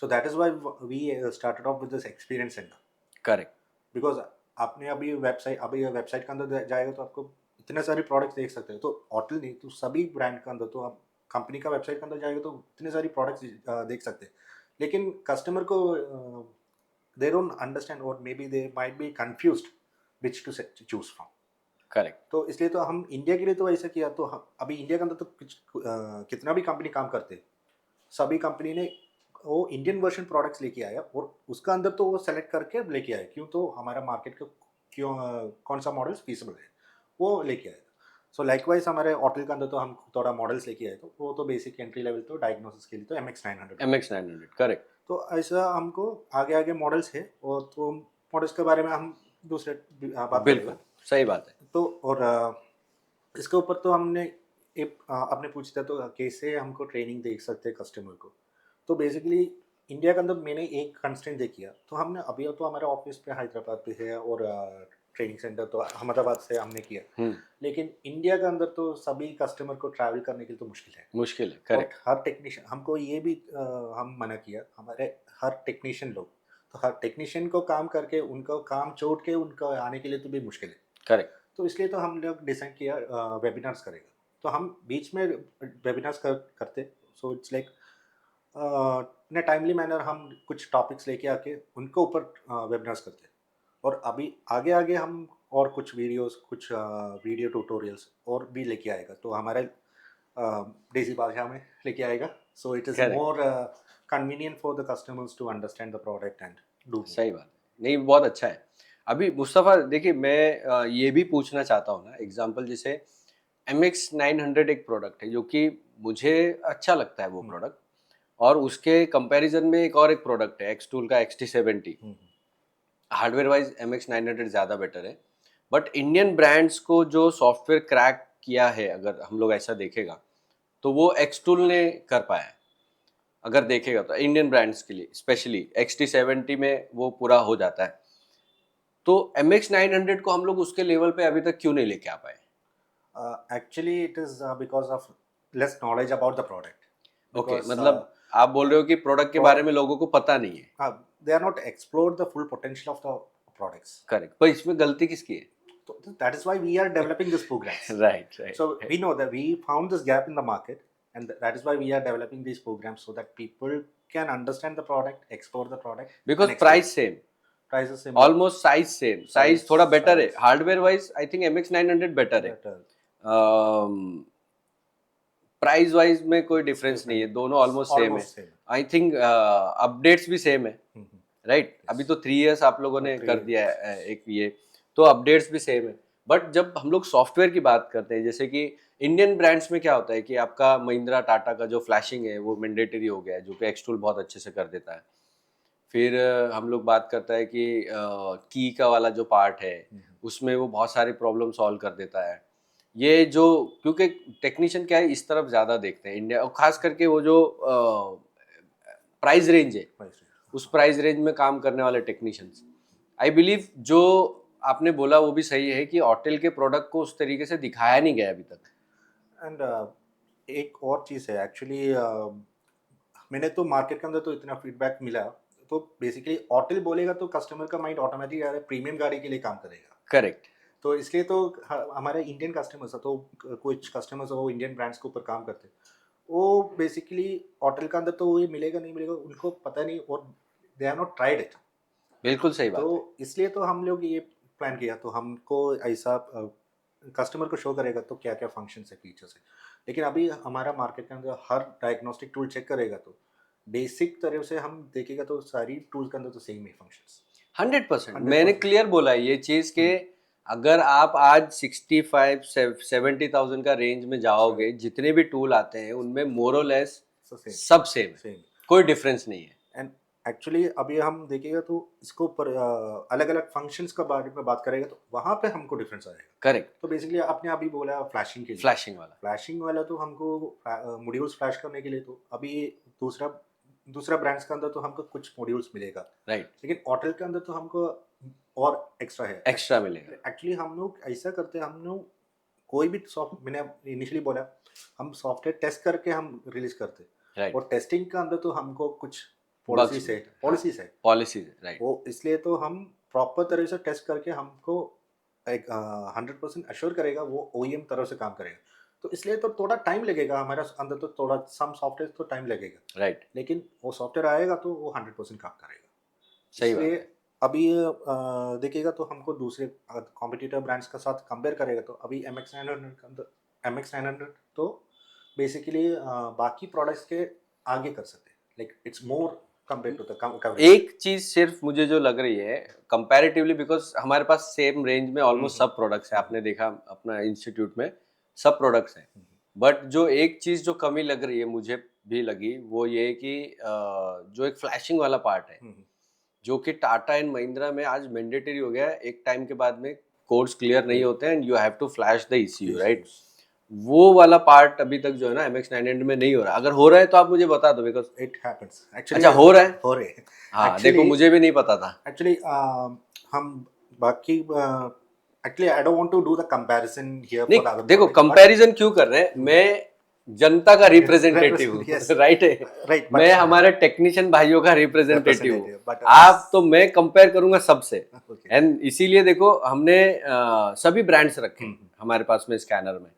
so that is why we started off with this experience center. Correct, because आपने अभी वेबसाइट के अंदर जाएगा तो आपको इतने सारे प्रोडक्ट्स देख सकते हैं, तो होटल नहीं तो सभी ब्रांड के अंदर, तो आप कंपनी का वेबसाइट के अंदर जाएगा तो इतने सारी प्रोडक्ट्स देख सकते हैं, लेकिन कस्टमर को दे डोंट अंडरस्टैंड और maybe they might be confused which to choose from. Correct, तो इसलिए तो हम इंडिया के लिए तो ऐसा किया, तो अभी इंडिया के अंदर तो कितना भी कंपनी काम करते, सभी कंपनी ने वो इंडियन वर्जन प्रोडक्ट्स लेके आया और उसका अंदर तो वो सेलेक्ट करके लेके आया, क्यों तो हमारा मार्केट का क्यों कौन सा मॉडल्स फीसिबल है वो लेके आया। सो लाइकवाइज हमारे होटल के अंदर तो हम थोड़ा मॉडल्स लेके आए, तो वो तो बेसिक एंट्री लेवल तो डायग्नोसिस के लिए तो MX900। MX900 करेक्ट, तो ऐसा हमको आगे आगे मॉडल्स है, और तो मॉडल्स के बारे में हम दूसरे बात बिल्कुल करेंगे। सही बात है। तो और इसके ऊपर तो हमने एक आपने पूछा था तो कैसे हमको ट्रेनिंग दे सकते हैं कस्टमर को, तो बेसिकली इंडिया के अंदर मैंने एक कंस्ट्रेंट दे किया, तो हमने अभी तो हमारा ऑफिस पे हैदराबाद पे है और ट्रेनिंग सेंटर तो अहमदाबाद से हमने किया, लेकिन इंडिया के अंदर तो सभी कस्टमर को ट्रैवल करने के लिए तो मुश्किल है, मुश्किल है, और करेक्ट, हर टेक्नीशियन हमको ये भी हम मना किया, हमारे हर टेक्नीशियन लोग, तो हर टेक्नीशियन को काम करके उनको काम छोड़ के उनको आने के लिए तो भी मुश्किल है, करेक्ट, तो इसलिए तो हम लोग डिसाइड किया वेबिनार्स करेगा, तो हम बीच में वेबिनार्स करते, so it's like in timely manner हम कुछ टॉपिक्स लेके आके उनको ऊपर वेबिनार्स करते, और अभी आगे आगे हम और कुछ वीडियोस, कुछ वीडियो ट्यूटोरियल्स और भी लेके आएगा, तो हमारे देसी भाषा में लेके आएगा, so it is correct, more convenient for the customers to understand the product and do. सही बात है। नहीं, बहुत अच्छा है। अभी मुस्तफ़ा देखिए, मैं ये भी पूछना चाहता हूँ ना, एग्जांपल जैसे MX900 एक प्रोडक्ट है जो कि मुझे अच्छा लगता है वो प्रोडक्ट, और उसके कंपैरिजन में एक प्रोडक्ट है एक्सटूल का XT70। हार्डवेयर वाइज MX900 ज़्यादा बेटर है, बट इंडियन ब्रांड्स को जो सॉफ्टवेयर क्रैक किया है, अगर हम लोग ऐसा देखेगा तो वो एक्सटूल ने कर पाया है। अगर देखेगा तो इंडियन ब्रांड्स के लिए स्पेशली XT70 में वो पूरा हो जाता है, तो MX900 को हम लोग उसके लेवल पे अभी तक क्यों नहीं लेके आ पाए? Actually it is because of less knowledge about the product, okay, because मतलब आप बोल रहे हो कि प्रोडक्ट के बारे में लोगों को पता नहीं है। they are not explored the full potential of the products. Correct, पर इसमें गलती किसकी है? So that is why we are developing these programs. Right right, So we know that we found this gap in the market, and that is why we are developing these programs so that people can understand the product, explore the product. Because and price same, price is same. Almost size same, size थोड़ा better है size. Hardware wise. I think MX900 better है, Better. Price wise में कोई difference नहीं है, दोनों almost same है। Almost same. I think updates भी सेम है, राइट? अभी तो 3 इयर्स आप लोगों ने 3 कर दिया है एक ये, तो अपडेट्स भी सेम है। बट जब हम लोग सॉफ्टवेयर की बात करते हैं, जैसे कि इंडियन ब्रांड्स में क्या होता है कि आपका महिंद्रा टाटा का जो फ्लैशिंग है वो मैंडेटरी हो गया है, जो कि एक्सटूल बहुत अच्छे से कर देता है। फिर हम लोग बात करता है कि की का वाला जो पार्ट है उसमें वो बहुत सारे प्रॉब्लम सॉल्व कर देता है। ये जो, क्योंकि टेक्नीशियन क्या है इस तरफ ज़्यादा देखते हैं इंडिया, और खास करके वो जो प्राइस रेंज है, उस प्राइस रेंज में काम करने वाले टेक्नीशियंस, आई बिलीव जो आपने बोला वो भी सही है कि होटल के प्रोडक्ट को उस तरीके से दिखाया नहीं गया अभी तक। एंड एक और चीज़ है एक्चुअली, मैंने तो मार्केट के अंदर तो इतना फीडबैक मिला, तो बेसिकली होटल बोलेगा तो कस्टमर का माइंड ऑटोमेटिक प्रीमियम गाड़ी के लिए काम करेगा, करेक्ट, तो इसलिए तो हमारे इंडियन कस्टमर्स, तो कुछ कस्टमर्स वो इंडियन ब्रांड्स के ऊपर काम करते हैं, वो बेसिकली होटल के अंदर तो वो मिलेगा नहीं मिलेगा उनको पता नहीं, और they have not tried it. बिल्कुल सही बात है। तो इसलिए तो हम लोग ये प्लान किया, तो हमको ऐसा कस्टमर को शो करेगा तो क्या क्या फंक्शंस है, फीचर्स है, लेकिन अभी हमारा मार्केट के अंदर हर डायग्नोस्टिक टूल चेक करेगा तो बेसिक तरह से हम देखेगा तो सारी टूल्स के अंदर तो सेम ही फंक्शंस। 100% मैंने क्लियर बोला है ये चीज़ के अगर आप आज 65-70,000 का रेंज में जाओगे, जितने भी टूल आते हैं उनमें मोर और लेस सब सेम है, कोई डिफरेंस नहीं है। एंड एक्चुअली अभी हम देखिएगा तो इसको ऊपर अलग अलग फंक्शंस का बारे में बात करेगा तो वहाँ पे हमको डिफरेंस आएगा। करेक्ट। तो बेसिकली आपने अभी बोला फ्लैशिंग के लिए, फ्लैशिंग वाला। फ्लैशिंग वाला तो हमको मॉड्यूल्स फ्लैश करने के लिए तो अभी दूसरा दूसरा ब्रांड्स के अंदर तो हमको कुछ मॉड्यूल्स मिलेगा, राइट। लेकिन ऑटल के अंदर तो हमको और एक्स्ट्रा है। एक्स्ट्रा मिलेगा। एक्चुअली हम लोग ऐसा करते हैं, हम लोग कोई भी सॉफ्ट, मैंने इनिशियली बोला हम सॉफ्टवेयर टेस्ट करके हम रिलीज करते हैं, राइट। और टेस्टिंग के अंदर तो हमको कुछ Bugs पॉलिसीज है, मिलते हैं, पॉलिसीज है पॉलिसीज, राइट। वो, इसलिए तो हम प्रॉपर तरह से टेस्ट करके हमको एक 100% अश्योर करेगा वो ओईएम तरह से काम करेगा। तो इसलिए तो थोड़ा टाइम लगेगा हमारा अंदर, तो थोड़ा सम सॉफ्टवेयर तो टाइम लगेगा, राइट। लेकिन वो सॉफ्टवेयर आएगा तो वो 100% काम करेगा। सही बात इसलिए है। अभी देखिएगा तो हमको दूसरे कॉम्पिटिटर ब्रांड्स के साथ कंपेयर करेगा तो अभी MX900 तो बेसिकली बाकी प्रोडक्ट्स के आगे कर सकते हैं, like it's more compare to the coverage. एक चीज सिर्फ मुझे जो लग रही है कंपैरेटिवली, बिकॉज हमारे पास सेम रेंज में ऑलमोस्ट सब प्रोडक्ट्स है, आपने देखा अपना इंस्टीट्यूट में सब प्रोडक्ट्स हैं, बट जो एक चीज जो कमी लग रही है मुझे भी लगी वो ये कि जो एक फ्लैशिंग वाला पार्ट है, जो कि टाटा एंड महिंद्रा में आज मैंडेटरी हो गया है, एक टाइम के बाद में कोड्स क्लियर नहीं होते हैं and you have to flash the ECU, right. वो वाला पार्ट अभी तक जो है ना MX900 में नहीं हो रहा। अगर हो रहा है तो आप मुझे बता दो, बिकॉज इट हैपेंस एक्चुअली। अच्छा हो रहा है। हो रहे हैं हाँ देखो, मुझे भी नहीं पता था एक्चुअली। हम बाकी actually I don't want to do the comparison here for नहीं। देखो कंपैरिजन क्यों कर रहे हैं, मैं जनता का रिप्रेजेंटेटिव हूँ, राइट है, राइट, मैं हमारे टेक्नीशियन भाइयों का रिप्रेजेंटेटिव हूँ, but आप तो मैं कंपेयर करूंगा सबसे। एंड इसीलिए देखो हमने सभी ब्रांड्स रखे हैं हमारे पास में स्कैनर में,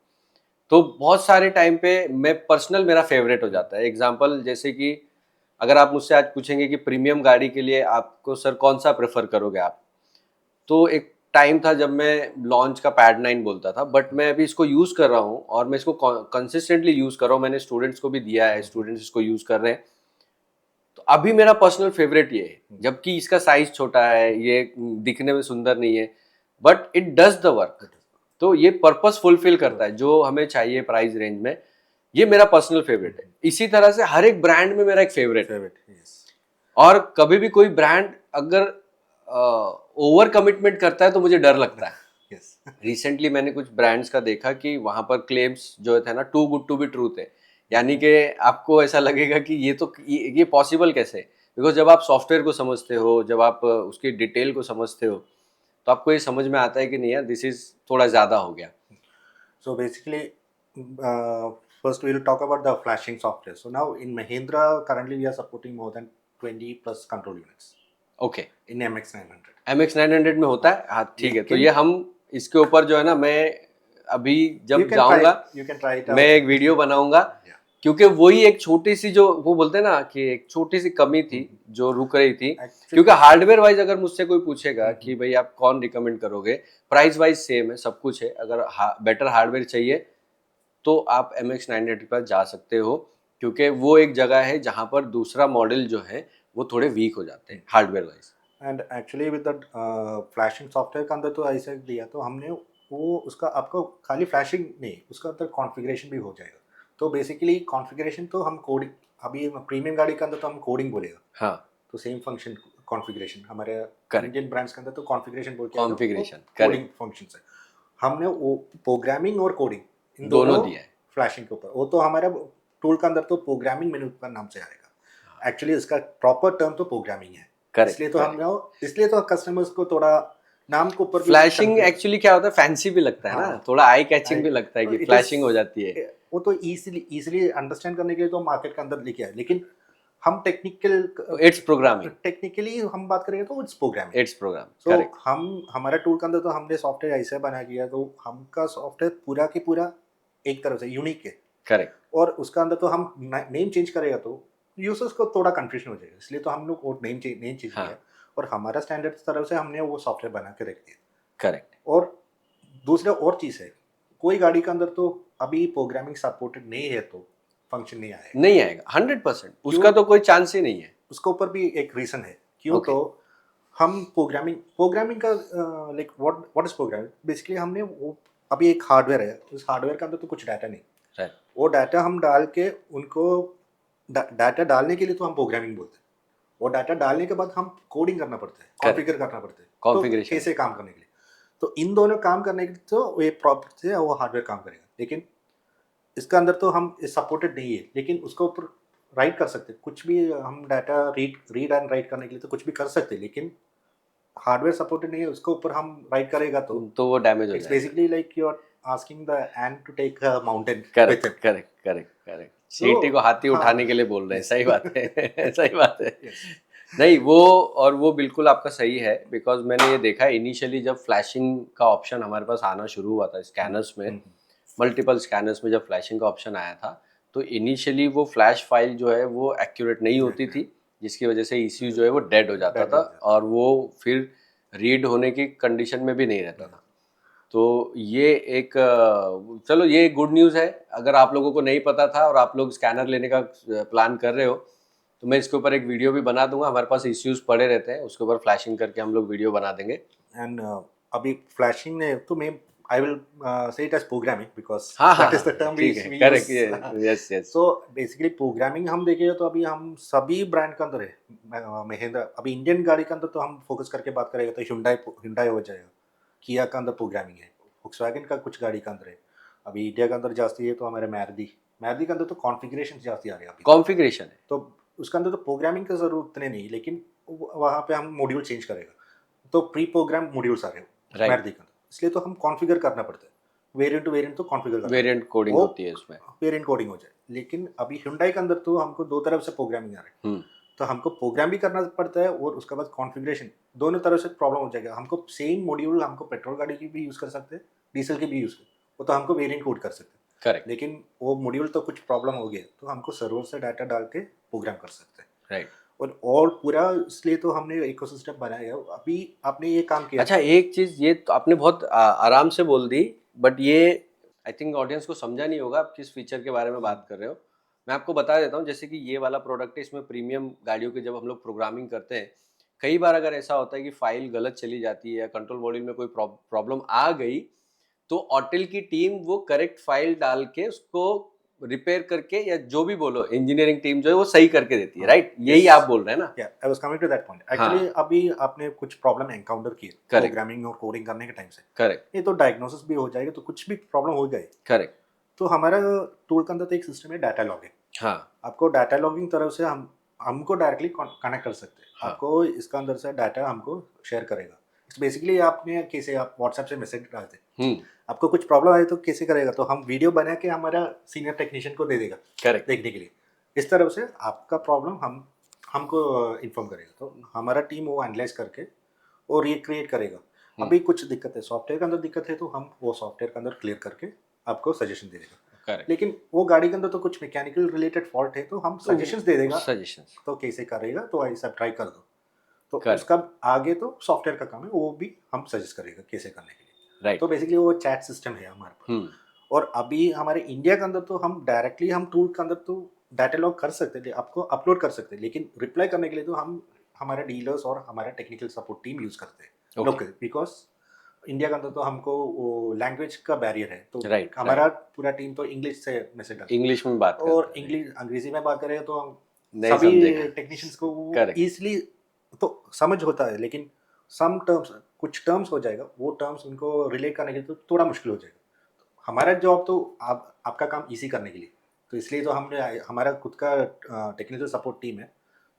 तो बहुत सारे टाइम पे मैं पर्सनल मेरा फेवरेट हो जाता है। एग्जांपल जैसे कि अगर आप मुझसे आज पूछेंगे कि प्रीमियम गाड़ी के लिए आपको सर कौन सा प्रेफर करोगे आप, तो एक टाइम था जब मैं लॉन्च का पैड 9 बोलता था, बट मैं अभी इसको यूज कर रहा हूँ और मैं इसको कंसिस्टेंटली यूज कर रहा हूँ, मैंने स्टूडेंट्स को भी दिया है, स्टूडेंट्स इसको यूज कर रहे हैं। तो अभी मेरा पर्सनल फेवरेट ये है, जबकि इसका साइज छोटा है, ये दिखने में सुंदर नहीं है, but it does the work. तो ये पर्पस फुलफिल करता है जो हमें चाहिए प्राइस रेंज में। ये मेरा पर्सनल फेवरेट है। इसी तरह से हर एक ब्रांड में मेरा एक फेवरेट है, और कभी भी कोई ब्रांड अगर ओवर कमिटमेंट करता है तो मुझे डर लगता है। रिसेंटली मैंने कुछ ब्रांड्स का देखा कि वहां पर क्लेम्स जो थे ना, too good to be truth है, यानी कि आपको ऐसा लगेगा कि ये पॉसिबल कैसे, बिकॉज जब आप सॉफ्टवेयर को समझते हो, जब आप उसकी डिटेल को समझते हो, तो आपको ये समझ में आता है कि नहीं यार दिस इज थोड़ा ज़्यादा हो गया। So basically, first we will talk about the flashing software. So now in Mahindra, currently we are supporting more than 20 plus control units okay. in MX900. MX900 में होता है, हाँ ठीक है। तो ये हम इसके ऊपर जो है ना, मैं अभी जब जाऊंगा You can try it मैं out. एक वीडियो बनाऊंगा, Yeah. क्योंकि वही एक छोटी सी जो वो बोलते हैं ना कि एक छोटी सी कमी थी जो रुक रही थी। क्योंकि हार्डवेयर वाइज अगर मुझसे कोई पूछेगा कि भाई आप कौन रिकमेंड करोगे, प्राइस वाइज सेम है, सब कुछ है, अगर बेटर हार्डवेयर चाहिए तो आप MX900 के पास जा सकते हो, क्योंकि वो एक जगह है जहां पर दूसरा मॉडल जो है वो थोड़े वीक हो जाते हैं hardware wise. And actually with the flashing software के अंदर तो ऐसा दिया, तो हमने वो उसका आपको खाली फ्लैशिंग नहीं, उसका अंदर कॉन्फ़िगरेशन भी हो जाएगा। तो बेसिकली कॉन्फ़िगरेशन तो हम कोडिंग, अभी प्रीमियम गाड़ी के अंदर तो हम कोडिंग बोलेगा, हाँ तो सेम फंक्शन कॉन्फ़िगरेशन हमारे Correct. इंडियन ब्रांड्स के अंदर तो कॉन्फ़िगरेशन बोलते हैं, कॉन्फ़िगरेशन कोडिंग फंक्शंस है। हमने वो प्रोग्रामिंग और कोडिंग इन दोनों दिया है फ्लैशिंग के ऊपर। वो तो हमारा टूल के अंदर तो प्रोग्रामिंग मेनू का नाम से आएगा, एक्चुअली इसका प्रॉपर टर्म तो प्रोग्रामिंग है। इसलिए तो हम इसलिए तो कस्टमर्स को थोड़ा नाम के ऊपर फ्लैशिंग एक्चुअली क्या होता है, फैंसी भी लगता है ना, थोड़ा आई कैचिंग भी लगता है कि फ्लैशिंग हो जाती है। वो तो इजीली अंडरस्टैंड करने के लिए तो मार्केट के अंदर लेके आए, लेकिन हम इट्स प्रोग्रामिंग, टेक्निकली हम बात करेंगे तो इट्स प्रोग्रामिंग, इट्स प्रोग्राम। सो हम हमारा टूल के अंदर तो हमने सॉफ्टवेयर ऐसे बना दिया, तो हमका सॉफ्टवेयर पूरा की पूरा एक तरह से यूनिक है। करेक्ट। और उसका अंदर तो हम नेम चेंज करेगा तो यूजर्स को थोड़ा कंफ्यूजन हो जाएगा, इसलिए तो हम लोग वो नेम चेंज किया, और हमारा स्टैंडर्ड तरफ से हमने वो सॉफ्टवेयर बना के रख दिया। करेक्ट। और दूसरा और चीज़ है, कोई गाड़ी के अंदर तो अभी प्रोग्रामिंग सपोर्टेड नहीं है तो फंक्शन नहीं आएगा 100%, उसका तो कोई चांस ही नहीं है। उसके ऊपर भी एक रीज़न है क्यों। तो हम प्रोग्रामिंग का like what is programming, basically हमने वो अभी एक हार्डवेयर है, उस हार्डवेयर के अंदर तो कुछ डाटा नहीं, वो डाटा हम डाल के उनको डाटा डालने के लिए तो हम प्रोग्रामिंग बोलते हैं, वो डाटा डालने के बाद हम कोडिंग करना पड़ता है, कॉन्फ़िगर करना पड़ता है, तो Configuration. कैसे काम करने के लिए। तो इन दोनों काम करने के लिए तो वो एक प्रॉपर से वो हार्डवेयर काम करेगा, लेकिन इसका अंदर तो हम सपोर्टेड नहीं है, लेकिन उसके ऊपर राइट कर सकते हैं कुछ भी। हम डाटा रीड एंड राइट करने के लिए तो कुछ भी कर सकते हैं, लेकिन हार्डवेयर सपोर्टेड नहीं है, उसके ऊपर हम राइट करेगा तो वो डैमेज हो इट्स जाएगा। Basically like you are asking the ant to take a mountain with correct him. Correct correct correct, So, चींटी को हाथी हाँ, उठाने के लिए बोल रहे हैं, yes, सही बात है सही बात है। yes, नहीं वो, और वो बिल्कुल आपका सही है, बिकॉज मैंने ये देखा इनिशियली जब फ्लैशिंग का ऑप्शन हमारे पास आना शुरू हुआ था स्कैनर्स में, मल्टीपल स्कैनर्स में जब फ्लैशिंग का ऑप्शन आया था, तो इनिशियली वो फ्लैश फाइल जो है वो एक्यूरेट नहीं होती थी, जिसकी वजह से ईसीयू जो है वो डेड हो जाता Dead था हो जाता। और वो फिर रीड होने की कंडीशन में भी नहीं रहता था। तो ये एक चलो ये गुड न्यूज़ है। अगर आप लोगों को नहीं पता था और आप लोग स्कैनर लेने का प्लान कर रहे हो, तो मैं इसके ऊपर एक वीडियो भी बना दूंगा, हमारे पास इश्यूज पड़े रहते हैं, उसके ऊपर फ्लैशिंग करके हम लोग वीडियो बना देंगे। एंड अभी फ्लैशिंग ने तो मैं I will say it as programming because हाँ हाँ दैट इज द हाँ, टर्म ठीक व्हिच है, we correct, use. Yes yes. So basically programming हम देखें तो अभी हम सभी ब्रांड के अंदर है। महिंद्रा, अभी इंडियन गाड़ी के अंदर तो हम फोकस करके बात करेंगे तो Hyundai हो जाएगा, किया का अंदर प्रोग्रामिंग है, Volkswagen का कुछ गाड़ी के अंदर है। अभी इंडिया के अंदर जास्ती है तो हमारे मैरुति के अंदर तो कॉन्फ़िगरेशन जास्ती आ रही है अभी। कॉन्फ़िगरेशन है, तो उसके अंदर तो प्रोग्रामिंग की जरूरत उतने नहीं, लेकिन वहाँ पे हम मॉड्यूल चेंज करेगा तो प्री प्रोग्राम मॉड्यूल्स आ रहे हो राइट, मैरुति के अंदर, इसलिए तो हम कॉन्फ़िगर करना पड़ता है, वेरिएंट टू वेरिएंट तो कॉन्फ़िगर करना पड़ता वेरिएंट है, कोडिंग वो होती है उसमें। वेरिएंट कोडिंग हो जाए। लेकिन अभी Hyundai के अंदर तो हमको दो तरफ से प्रोग्रामिंग आ रहा है, तो हमको प्रोग्राम भी करना पड़ता है और उसके बाद कॉन्फ़िगरेशन, दोनों तरफ से प्रॉब्लम हो जाएगा। हमको सेम मॉड्यूल हमको पेट्रोल गाड़ी की भी यूज़ कर सकते हैं, डीजल की भी यूज़ कर, वो तो हमको वेरिएंट कोड कर सकते हैं, करेक्ट लेकिन वो मॉड्यूल तो कुछ प्रॉब्लम हो गया तो हमको सर्वर से डाटा डाल के प्रोग्राम कर सकते हैं। राइट। और पूरा इसलिए तो हमने इकोसिस्टम बनाया है। अभी आपने ये काम किया। अच्छा एक चीज़ ये तो आपने बहुत आराम से बोल दी, बट ये आई थिंक ऑडियंस को समझा नहीं होगा आप किस फीचर के बारे में बात कर रहे हो। मैं आपको बता देता हूँ, जैसे कि ये वाला प्रोडक्ट है, इसमें प्रीमियम गाड़ियों के जब हम लोग प्रोग्रामिंग करते हैं, कई बार अगर ऐसा होता है कि फाइल गलत चली जाती है या कंट्रोल मॉड्यूल में कोई प्रॉब्लम आ गई, तो ऑटेल की टीम वो करेक्ट फाइल डाल के उसको रिपेयर करके, या जो भी बोलो, इंजीनियरिंग टीम जो है वो सही करके देती है, राइट? यही आप बोल रहे हैं ना? या I was coming to that point हाँ, एक्चुअली। अभी आपने कुछ प्रॉब्लम एनकाउंटर की करेक्ट प्रोग्रामिंग और कोडिंग करने के टाइम से, करेक्ट ये तो डायग्नोसिस भी हो जाएगा, तो कुछ भी प्रॉब्लम हो गए करेक्ट, तो हमारा टूल के अंदर तो एक सिस्टम है डाटा लॉगिंग। हाँ आपको डाटा लॉगिंग तरफ से हमको डायरेक्टली कनेक्ट कर सकते हैं। हाँ, आपको इसका अंदर से डाटा हमको शेयर करेगा। इट्स बेसिकली आपने कैसे आप व्हाट्सएप से मैसेज डालते हैं, आपको कुछ प्रॉब्लम आए तो कैसे करेगा, तो हम वीडियो बना के हमारा सीनियर टेक्नीशियन को दे देगा करेक्ट देखने के लिए। इस तरफ से आपका प्रॉब्लम हमको इन्फॉर्म करेगा, तो हमारा टीम वो एनालाइज करके वो रिक्रिएट करेगा। अभी कुछ दिक्कत है सॉफ्टवेयर के अंदर, दिक्कत है तो हम वो सॉफ्टवेयर के अंदर क्लियर करके आपको सजेशन दे देगा। करेक्ट, लेकिन वो गाड़ी के अंदर तो कुछ मैकेनिकल रिलेटेड फॉल्ट है तो हम सजेशंस दे देगा, सजेशंस, तो कैसे करेगा तो ऐसा ट्राई कर दो। तो करेक्ट, उसका आगे तो सॉफ्टवेयर का काम है, वो भी हम सजेस्ट करेगा कैसे करने के लिए। राइट, तो बेसिकली वो चैट सिस्टम है हमारे पास। और अभी हमारे इंडिया के अंदर तो हम डायरेक्टली हम टूल के अंदर तो डाटा लॉग कर सकते थे, आपको अपलोड कर सकते हैं, लेकिन रिप्लाई करने के लिए तो हम हमारे डीलर्स और हमारा टेक्निकल सपोर्ट टीम यूज़ करते हैं लोकल, बिकॉज इंडिया के अंदर तो हमको वो लैंग्वेज का बैरियर है, तो राइट, हमारा पूरा टीम तो इंग्लिश से मैसेज डालता है, इंग्लिश में बात और करते हैं, इंग्लिश अंग्रेजी में बात करें तो हम नहीं सभी समझेगा, टेक्नीशियंस को करेक्ट, ईजिली तो समझ होता है, लेकिन सम टर्म्स, कुछ टर्म्स हो जाएगा, वो टर्म्स उनको रिलेट करने के लिए तो थोड़ा मुश्किल हो जाएगा। हमारा जॉब तो आपका काम इजी करने के लिए, तो इसलिए तो हमने हमारा खुद का टेक्निकल सपोर्ट टीम है,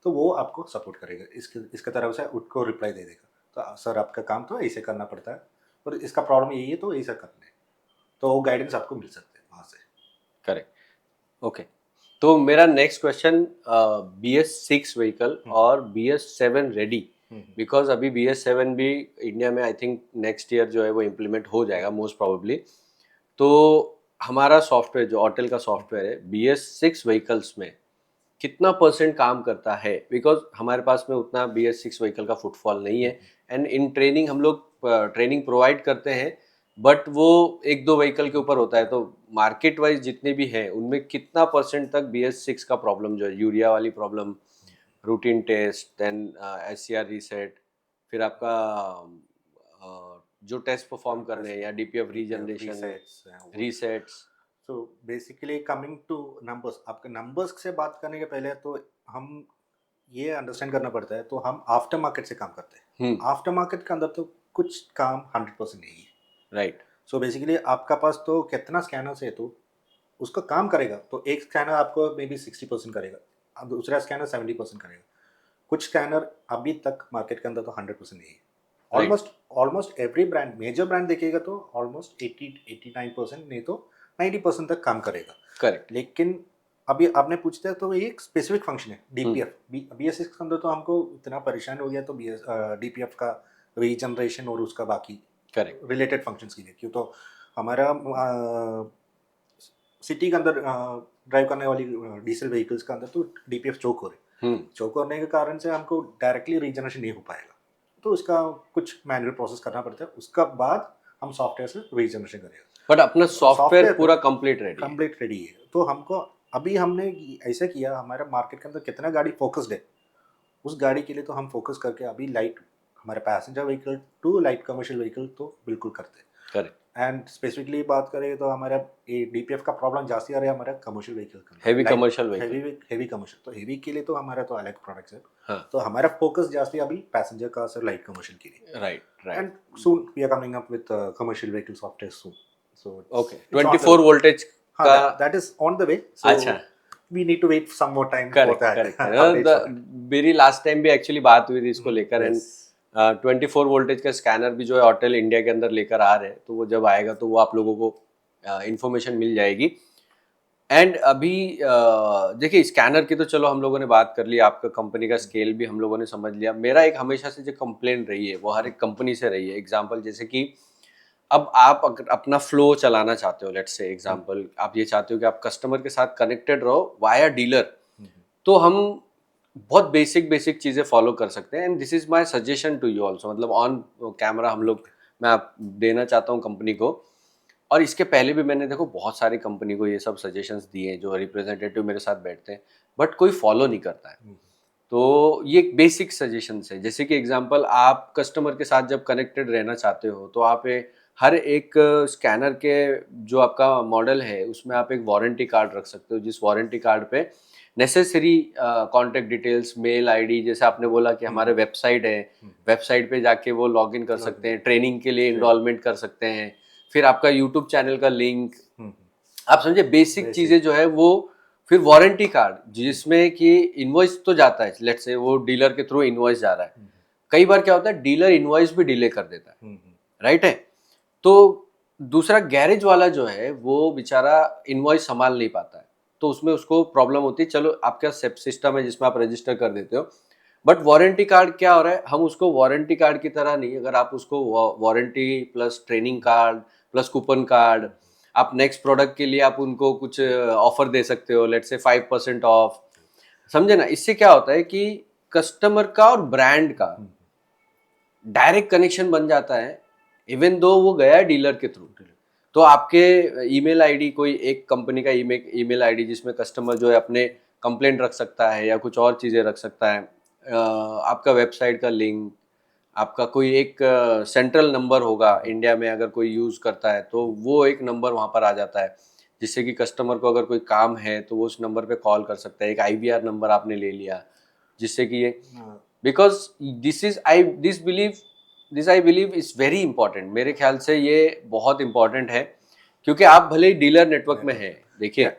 तो वो आपको सपोर्ट करेगा, इसके तरफ से उसको रिप्लाई दे देगा, तो सर आपका काम तो ऐसे करना पड़ता है और इसका प्रॉब्लम यही है तो ऐसा करना है, तो वो गाइडेंस आपको मिल सकते हैं वहाँ से। Correct, okay. तो मेरा नेक्स्ट क्वेश्चन, BS6 व्हीकल और BS7 रेडी, बिकॉज अभी BS7 भी इंडिया में आई थिंक नेक्स्ट ईयर जो है वो इम्प्लीमेंट हो जाएगा मोस्ट प्रोबेबली। तो हमारा सॉफ्टवेयर जो ऑटेल का सॉफ्टवेयर है BS6 व्हीकल्स में कितना परसेंट काम करता है, बिकॉज हमारे पास में उतना BS6 व्हीकल का फुटफॉल नहीं है, एंड इन ट्रेनिंग हम लोग ट्रेनिंग प्रोवाइड करते हैं, बट वो एक दो व्हीकल के ऊपर होता है, तो मार्केट वाइज जितने भी हैं उनमें कितना परसेंट तक BS6 का प्रॉब्लम जो है, यूरिया वाली problem, routine test, then SCR reset, फिर आपका जो टेस्ट परफॉर्म करने हैं या DPF regeneration, resets. So basically coming to numbers, आपके नंबर्स से बात करने के पहले तो हम ये अंडरस्टैंड करना पड़ता है, तो हम आफ्टर मार्केट से काम करते हैं। हम्म। आफ्टर मार्केट के अंदर तो कुछ काम 100% नहीं है। राइट। सो बेसिकली आपका पास तो कितना स्कैनर्स है, तो उसका काम करेगा, तो एक स्कैनर आपको मे बी 60% करेगा, अब दूसरा स्कैनर 70% करेगा। कुछ स्कैनर अभी तक मार्केट के अंदर तो 100% नहीं है। Right. Almost almost every brand, major brand देखिएगा तो ऑलमोस्ट 80-89% नहीं तो 90% तक काम करेगा। करेक्ट। लेकिन अभी आपने पूछता है तो ये एक स्पेसिफिक फंक्शन है, डीपीएफ। BS6 के अंदर तो हमको इतना परेशान हो गया, तो डीपीएफ का रीजनरेशन और उसका बाकी करेक्ट। रिलेटेड फंक्शंस के लिए, क्यों तो हमारा सिटी के अंदर ड्राइव करने वाली डीजल व्हीकल्स के अंदर तो डीपीएफ चोक हो रहे, चोक होने के कारण से हमको डायरेक्टली रीजनरेशन नहीं हो पाएगा, तो उसका कुछ मैनुअल प्रोसेस करना पड़ता है, उसका बाद हम सॉफ्टवेयर से रीजनरेशन करेगा। बट अपना सॉफ्टवेयर software पूरा कंप्लीट रेडी है। कंप्लीट रेडी है, तो हमको अभी हमने ऐसा किया, हमारा मार्केट के अंदर कितना गाड़ी फोकस्ड है, उस गाड़ी के लिए तो हम फोकस करके अभी लाइट, हमारे passenger vehicle to light commercial vehicle तो बिल्कुल करते हैं। करेक्ट। एंड स्पेसिफिकली बात करें तो हमारा ये डीपीएफ का प्रॉब्लम जास्ती आ रहा है हमारा कमर्शियल व्हीकल का, heavy commercial vehicle. Heavy commercial, तो हेवी के लिए तो हमारा तो अलग प्रोडक्ट्स है। हाँ। तो हमारा फोकस जास्ती अभी पैसेंजर का सर लाइट कमर्शियल के लिए। Right. Right. And soon we are coming up with commercial vehicle software soon, so okay. 24 voltage का that is on the way, so अच्छा। we need to wait some more time for correct. that correct. updates for that. मेरी last time भी actually बात हुई थी इसको लेकर, and Yes. 24 voltage का स्कैनर भी जो है ऑटेल इंडिया के अंदर लेकर आ रहे हैं, तो वो जब आएगा तो वो आप लोगों को इंफॉर्मेशन मिल जाएगी। एंड अभी देखिए, स्कैनर की तो चलो हम लोगों ने बात कर ली, आपका कंपनी का स्केल भी हम लोगों ने समझ लिया। मेरा एक हमेशा से जो कंप्लेन रही है वो हर एक कंपनी से रही है। एग्जांपल जैसे कि अब आप अगर अपना फ्लो चलाना चाहते हो, लेट्स से एग्जांपल आप ये चाहते हो कि आप कस्टमर के साथ कनेक्टेड रहो वाया डीलर, तो हम बहुत बेसिक बेसिक चीज़ें फॉलो कर सकते हैं। And this is my suggestion to you also, मतलब ऑन कैमरा हम लोग, मैं आप देना चाहता हूँ कंपनी को। और इसके पहले भी मैंने देखो बहुत सारी कंपनी को ये सब सजेशंस दिए हैं, जो रिप्रेजेंटेटिव मेरे साथ बैठते हैं, बट कोई फॉलो नहीं करता है। तो ये एक बेसिक सजेशंस है। जैसे कि एग्जांपल, आप कस्टमर के साथ जब कनेक्टेड रहना चाहते हो तो आप हर एक स्कैनर के जो आपका मॉडल है उसमें आप एक वारंटी कार्ड रख सकते हो, जिस वारंटी कार्ड पे necessary contact details, mail ID, जैसे आपने बोला कि हमारे वेबसाइट है, वेबसाइट पे जाके वो लॉगिन कर सकते हैं, ट्रेनिंग के लिए इनरोलमेंट कर सकते हैं, फिर आपका यूट्यूब चैनल का लिंक, आप समझे, बेसिक चीज़ें जो है वो। फिर वारंटी कार्ड जिसमें कि इनवॉइस तो जाता है, लेट्स से वो डीलर के थ्रू इनवॉइस जा रहा है, कई बार क्या होता है डीलर इनवॉइस भी डिले कर देता है, राइट है। तो दूसरा गैरेज वाला जो है वो बेचारा इनवॉइस संभाल नहीं पाता है, तो उसमें उसको प्रॉब्लम होती है। चलो आपका सिस्टम है जिसमें आप रजिस्टर कर देते हो, बट वारंटी कार्ड क्या हो रहा है, हम उसको वारंटी कार्ड की तरह नहीं, अगर आप उसको warranty plus training card plus coupon card, आप नेक्स्ट प्रोडक्ट के लिए आप उनको कुछ ऑफर दे सकते हो, लेट्स से 5% ऑफ, समझे ना। इससे क्या होता है कि कस्टमर का और ब्रांड का डायरेक्ट कनेक्शन बन जाता है, इवन दो वो गया है डीलर के थ्रू। तो आपके ईमेल आईडी, कोई एक कंपनी का ईमेल आईडी जिसमें कस्टमर जो है अपने कंप्लेंट रख सकता है या कुछ और चीज़ें रख सकता है, आपका वेबसाइट का लिंक, आपका कोई एक सेंट्रल नंबर होगा इंडिया में, अगर कोई यूज़ करता है तो वो एक नंबर वहाँ पर आ जाता है, जिससे कि कस्टमर को अगर कोई काम है तो वो उस नंबर पे कॉल कर सकता है। एक IVR नंबर आपने ले लिया, जिससे कि ये, because this I believe is very important. मेरे ख्याल से ये बहुत इंपॉर्टेंट है, क्योंकि आप भले ही डीलर नेटवर्क में हैं, देखिए।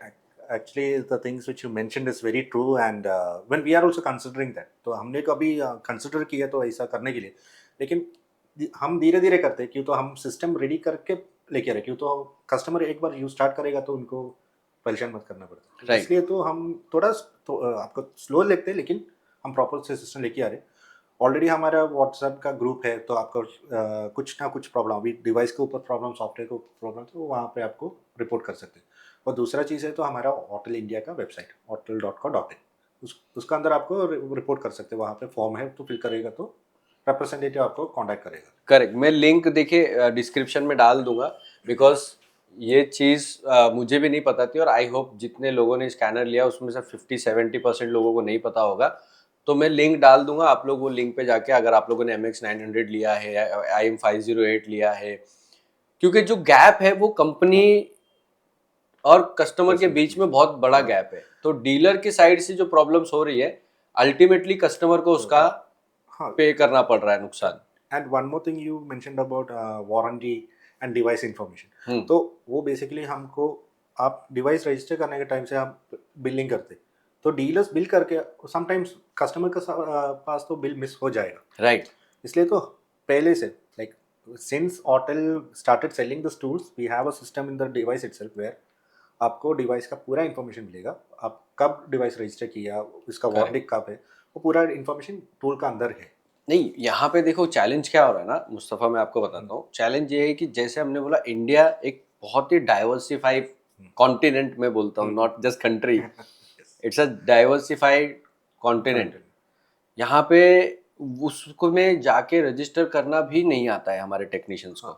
Actually, the things which you mentioned is very true, and when we are also considering that, तो हमने कभी कंसिडर किया तो ऐसा करने के लिए, लेकिन हम धीरे धीरे करते हैं, क्यों तो हम सिस्टम रेडी करके लेके आ रहे, क्यों तो कस्टमर एक बार यूज स्टार्ट करेगा तो उनको परेशान मत करना पड़ता, Right. इसलिए तो हम थोड़ा आपको स्लो लेते हैं, लेकिन हम प्रॉपर से सिस्टम लेके आ रहे हैं। ऑलरेडी हमारा व्हाट्सएप का ग्रुप है, तो आपको कुछ ना कुछ प्रॉब्लम, अभी डिवाइस के ऊपर प्रॉब्लम, सॉफ्टवेयर के ऊपर प्रॉब्लम, तो वहाँ पे आपको रिपोर्ट कर सकते हैं। और दूसरा चीज़ है तो हमारा होटल इंडिया का वेबसाइट hotel.co.in, उसका अंदर आपको रिपोर्ट कर सकते हैं, वहाँ पे फॉर्म है तो फिल करेगा तो रिप्रेजेंटेटिव आपको कांटेक्ट करेगा। करेक्ट, मैं लिंक देखिए डिस्क्रिप्शन में डाल दूंगा, बिकॉज ये चीज़ मुझे भी नहीं पता थी, और आई होप जितने लोगों ने स्कैनर लिया उसमें से 50-70% लोगों को नहीं पता होगा। तो मैं लिंक डाल दूंगा, आप लोग वो लिंक पे जाके, अगर आप लोगों ने MX900 लिया है या IM508 लिया है, क्योंकि जो गैप है वो कंपनी और कस्टमर के बीच में बहुत बड़ा गैप है। तो डीलर की साइड से जो प्रॉब्लम्स हो रही है अल्टीमेटली कस्टमर को उसका हाँ. पे करना पड़ रहा है नुकसान। And one more thing you mentioned about warranty and device information. तो वो बेसिकली हमको आप डिवाइस रजिस्टर करने के टाइम से हम बिलिंग करते, तो डीलर्स बिल करके समटाइम्स कस्टमर के पास तो बिल मिस हो जाएगा, राइट। इसलिए तो पहले से like since Autel started selling the tools we have a system in the device itself where आपको डिवाइस का पूरा इन्फॉर्मेशन मिलेगा, आप कब डिवाइस रजिस्टर किया, इसका वारंटी कब है, वो पूरा इन्फॉर्मेशन टूल का अंदर है। नहीं, यहाँ पे देखो चैलेंज क्या हो रहा है ना मुस्तफ़ा, मैं आपको बताता हूँ। चैलेंज ये है कि जैसे हमने बोला, इंडिया एक बहुत ही डाइवर्सिफाइड कॉन्टिनेंट में बोलता हूँ, not just country, it's a diversified continent. यहाँ पे उसको में जाके रजिस्टर करना भी नहीं आता है हमारे टेक्नीशियंस को।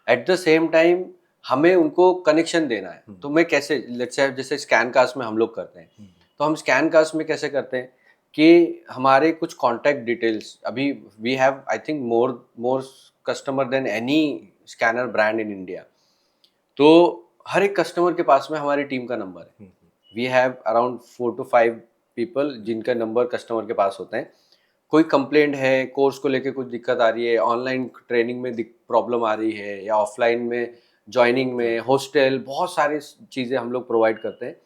एट द सेम टाइम हमें उनको कनेक्शन देना है, तो मैं कैसे, लेट्स से जैसे स्कैन कास्ट में हम लोग करते हैं, तो हम स्कैन कास्ट में कैसे करते हैं कि हमारे कुछ कॉन्टैक्ट डिटेल्स, अभी we have I think more customer than any scanner brand in India, तो हर एक कस्टमर के पास में हमारी टीम का नंबर है। We have around 4 to 5 people जिनका नंबर कस्टमर के पास होते हैं। कोई कंप्लेंट है, कोर्स को लेके कुछ दिक्कत आ रही है, ऑनलाइन ट्रेनिंग में प्रॉब्लम आ रही है, या ऑफलाइन में ज्वाइनिंग में, हॉस्टल, बहुत सारी चीज़ें हम लोग प्रोवाइड करते हैं।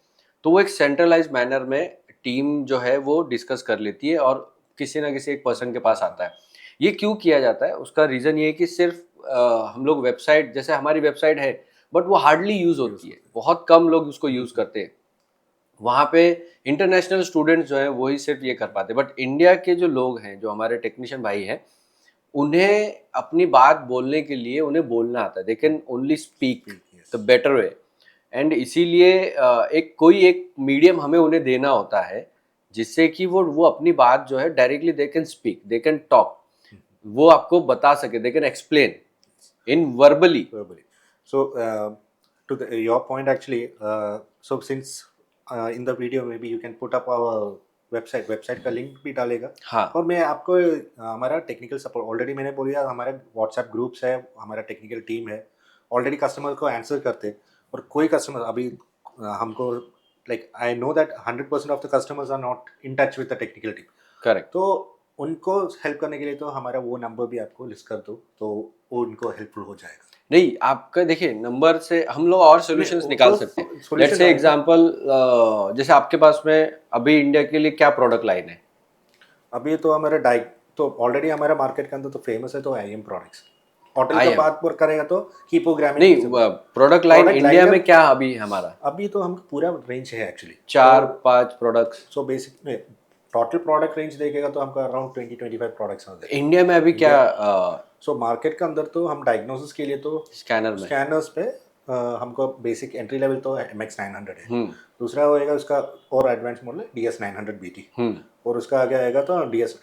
तो वो एक सेंट्रलाइज मैनर में टीम जो है वो डिस्कस कर लेती है और किसी ना किसी एक पर्सन के पास आता है। ये क्यों किया जाता है, उसका रीज़न ये है कि सिर्फ हम लोग वेबसाइट, जैसे हमारी वेबसाइट है बट वो हार्डली यूज़ होती है, बहुत कम लोग उसको यूज़ करते हैं। वहाँ पे इंटरनेशनल स्टूडेंट्स जो हैं वही सिर्फ ये कर पाते हैं, बट इंडिया के जो लोग हैं, जो हमारे टेक्नीशियन भाई हैं, उन्हें अपनी बात बोलने के लिए उन्हें बोलना आता है। They can only speak the better way, and इसीलिए एक मीडियम हमें उन्हें देना होता है जिससे कि वो अपनी बात जो है directly they can speak, they can talk, वो आपको बता सके, they can explain in verbally. So your point actually, so since in the video maybe you can put up our website का लिंक भी डालेगा। हाँ। और मैं आपको हमारा टेक्निकल सपोर्ट ऑलरेडी मैंने बोला, हमारे व्हाट्सएप ग्रुप्स है, हमारा टेक्निकल टीम है, ऑलरेडी कस्टमर को आंसर करते हैं। और कोई कस्टमर अभी हमको like I know that 100% of the customers are not in touch with the technical team, correct. तो उनको हेल्प करने के लिए तो हमारा वो नंबर भी आपको लिस्ट कर दो, तो वो उनको हेल्पफुल हो जाएगा। नहीं, आपका देखिए नंबर से हम लोग और सॉल्यूशंस निकाल सकते हैं। लेट्स से एग्जांपल, जैसे आपके पास में अभी इंडिया के लिए क्या प्रोडक्ट लाइन है? अभी तो हमारा तो ऑलरेडी हमारा मार्केट के अंदर तो फेमस है, तो आईएम प्रोडक्ट्स। होटल का बात करेगा तो की प्रोग्रामिंग। नहीं, प्रोडक्ट लाइन इंडिया में क्या अभी हमारा? अभी तो हम पूरा रेंज है actually, 4-5 products. So basic total product range देखेगा तो हमको अराउंड 20-25 प्रोडक्ट्स आते हैं इंडिया में अभी क्या? सो मार्केट के अंदर तो हम डायग्नोसिस के लिए तो स्कैनर्स पे हमको बेसिक एंट्री लेवल तो MX900 है। दूसरा होएगा उसका और एडवांस मॉडल DS900 BT, और उसका आगे आएगा तो